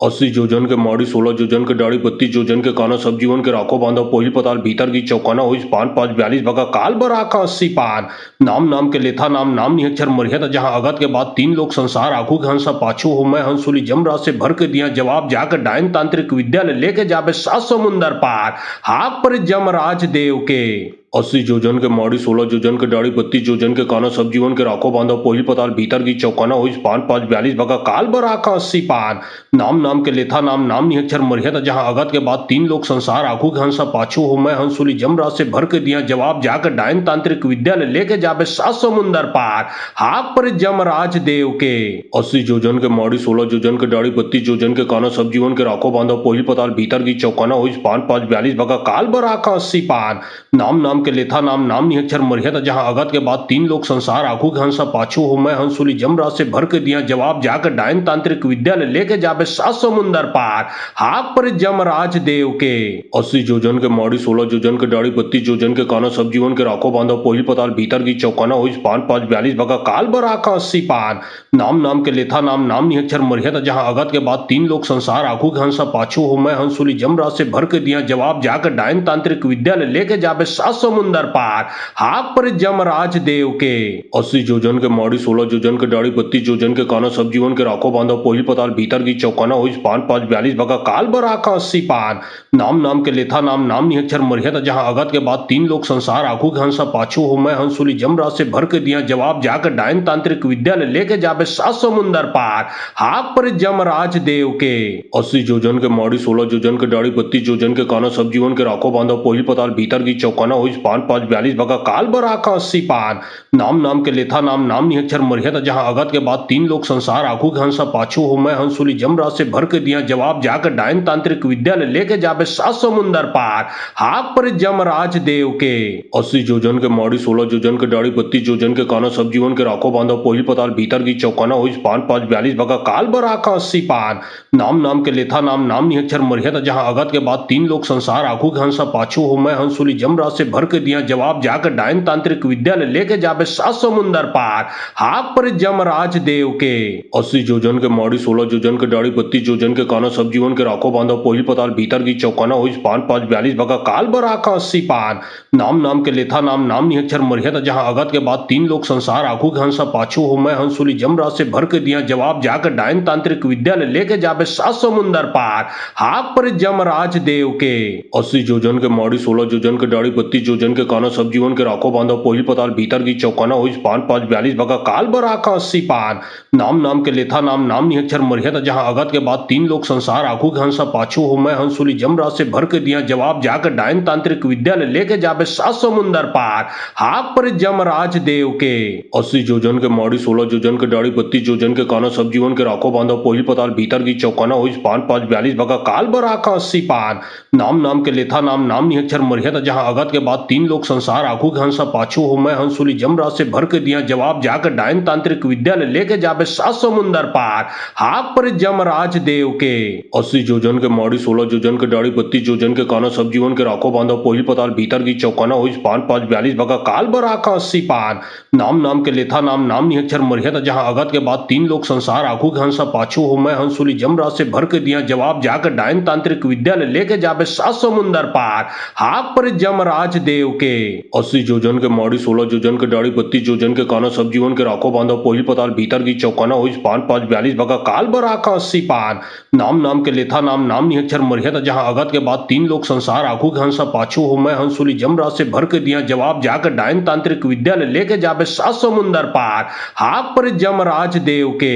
80 जोजन के माड़ी 16 जोजन के डाड़ी 32 जोजन के काना सब जीवन के राखो बांधा पोहिल पताल भीतर की चौकाना हुई पान 5 42 भगा काल बराका 80 पान नाम नाम के लेथा नाम नाम निहक्षर मरियत जहां अगत के बाद तीन लोग संसार आखू के हंसा पाछू हो मैं हंसुली जमराज से भर के दिया जवाब जाकर डायन तांत्रिक विद्यालय लेके जाबे 7 समुंदर पार हाक पर जमराज देव के 80 जोजन के माड़ी 16 जोजन के डाड़ी 32 जोजन के काना सब जीवन के राखो बांधा पोहिल पताल भीतर की चौकाना हुई पान 5 42 भगा काल बराका 80 पान नाम नाम के लेथा नाम नाम निहक्षर मरियत जहां अगत के बाद तीन लोग संसार आखू के हंसा पाछू हो मैं हंसुली जमराज से भर के दिया जवाब जाकर डायन तांत्रिक विद्यालय लेके जाबे 7 समुंदर पार हाक पर जमराज देव के 80 जोजन के माड़ी 16 जोजन के डाड़ी 32 जोजन के काना सब जीवन के राखो बांधा पोहिल पताल भीतर की चौकाना हुई पान 5 42 भगा काल बराका 80 पान नाम नाम के लेथा नाम नाम निहक्षर मरियत जहां अगत के बाद तीन लोग संसार आखू के हंसा पाछू हो मैं हंसुली जमराज से भर के दिया जवाब जाकर डायन तांत्रिक विद्यालय लेके जाबे 7 समुंदर पार हाक पर जमराज देव के 80 जोजन के माड़ी 16 जोजन के डाड़ी 32 जोजन के काना सब जीवन के राखो बांधा पोहिल पताल भीतर की चौकाना हुई पान 5 42 भगा काल बराका 80 पान नाम नाम के लेथा नाम नाम निहक्षर मरियत जहां अगत के बाद तीन लोग संसार आखू के हंसा पाछू हो मैं हंसुली जमराज से भर के दिया जवाब जाकर डायन तांत्रिक विद्यालय लेके जाबे 7 समुंदर पार हाक पर जमराज देव के 80 जोजन के माड़ी 16 जोजन के डाड़ी 32 जोजन के काना सब जीवन के राखो बांधा पहिल पताल भीतर की चौकाना हुई पान 5 42 बगा काल बराका 80 पान नाम नाम के लेथा नाम नाम निहक्षर मरियत जहां अगत के बाद 3 लोग संसार आखू के हंसा पाछू हो मैं हंसुली जमराज से भर के दिया जवाब जाकर डायन तांत्रिक विद्यालय लेके जाबे 7 समुंदर पार हाक पर जमराज देव के 80 जोजन के माड़ी 16 जोजन के डाड़ी 32 जोजन के काना सब जीवन के राखो बांधा पहिल पताल भीतर की चौकाना हुई पान 5 42 बगा काल बराका 80 पान नाम नाम के लेथा नाम नाम निहक्षर मरियत जहां अगत के बाद 3 लोग संसार आखू के हंसा पाछू हो मैं हंसुली जमराज से भर के दिया जवाब जाकर डायन तांत्रिक विद्यालय लेके जाबे 7 समुंदर पार हाक पर जमराज देव के 80 जोजन के माड़ी 16 जोजन के डाड़ी 32 जोजन के काना सब जीवन के राखो बांधा पहिल पताल भीतर की चौकाना हुई पान 5 42 बगा काल बराका 80 पान नाम नाम के लेथा नाम नाम निहक्षर मरियत जहां अगत के बाद 3 लोग संसार आखू के हंसा पाछू हो मैं हंसुली जमराज से भर के दिया जवाब जाकर डायन तांत्रिक विद्यालय लेके जाबे 7 समुंदर पार हाक पर जमराज देव के 80 जोजन के माड़ी 16 जोजन के डाड़ी 32 जोजन के काना सब जीवन के राखो बांधा पहिल पताल भीतर की चौकाना हुई पान 5 42 बगा काल बराका 80 पान नाम नाम के लेथा नाम नाम निहक्षर मरियत जहां अगत के बाद 3 लोग संसार आखू के हंसा पाछू हो मैं हंसुली जमराज से भर के दिया जवाब जाकर डायन तांत्रिक विद्यालय लेके जाबे 7 समुंदर पार हाक पर जमराज देव के 80 जोजन के माड़ी 16 जोजन के डाड़ी 32 जोजन के काना सब जीवन के राखो बांधा पहिल पताल भीतर की चौकाना हुई पान 5 42 बगा काल बराका 80 पान नाम नाम के लेथा नाम नाम निहक्षर मरियत जहां अगत के बाद 3 लोग संसार आखू के हंसा पाछू हो मैं हंसुली जमराज से भर के दिया जवाब जाकर डायन तांत्रिक विद्यालय लेके जाबे 7 समुंदर पार हाक पर जमराज देव के 80 जोजन के माड़ी 16 जोजन के डाड़ी 32 जोजन के काना सब जीवन के राखो बांधा पहिल पताल भीतर की चौकाना हुई पान 5 42 बगा काल बराका 80 पान नाम नाम के लेथा नाम नाम निहक्षर मरियत जहां अगत के बाद 3 लोग संसार आखू के हंसा पाछू हो मैं हंसुली जमराज से भर के दिया जवाब जाकर डायन तांत्रिक विद्यालय लेके जाबे 7 समुंदर पार हाक पर जमराज देव के 80 जोजन के माड़ी 16 जोजन के डाड़ी 32 जोजन के काना सब जीवन के राखो बांधा पहिल पताल भीतर की चौकाना हुई पान 5 42 बगा काल बराका 80 पान नाम नाम के लेथा नाम नाम निहक्षर मरियत जहां अगत के बाद 3 लोग संसार आखू के हंसा पाछू हो मैं हंसुली जमराज से भर के दिया जवाब जाकर डायन तांत्रिक विद्यालय लेके जाबे 7 समुंदर पार हाक पर जमराज देव के 80 जोजन के माड़ी 16 जोजन के डाड़ी 32 जोजन के काना सब जीवन के राखो बांधा पहिल पताल भीतर की चौकाना हुई पान 5 42 बगा काल बराका 80 पान नाम नाम के लेथा नाम नाम निहक्षर मरियत जहां अगत के बाद 3 लोग संसार आखू के हंसा पाछू हो मैं हंसुली जमराज से भर के दिया जवाब जाकर डायन तांत्रिक विद्यालय लेके जाबे 7 समुंदर पार हाक पर जमराज देव के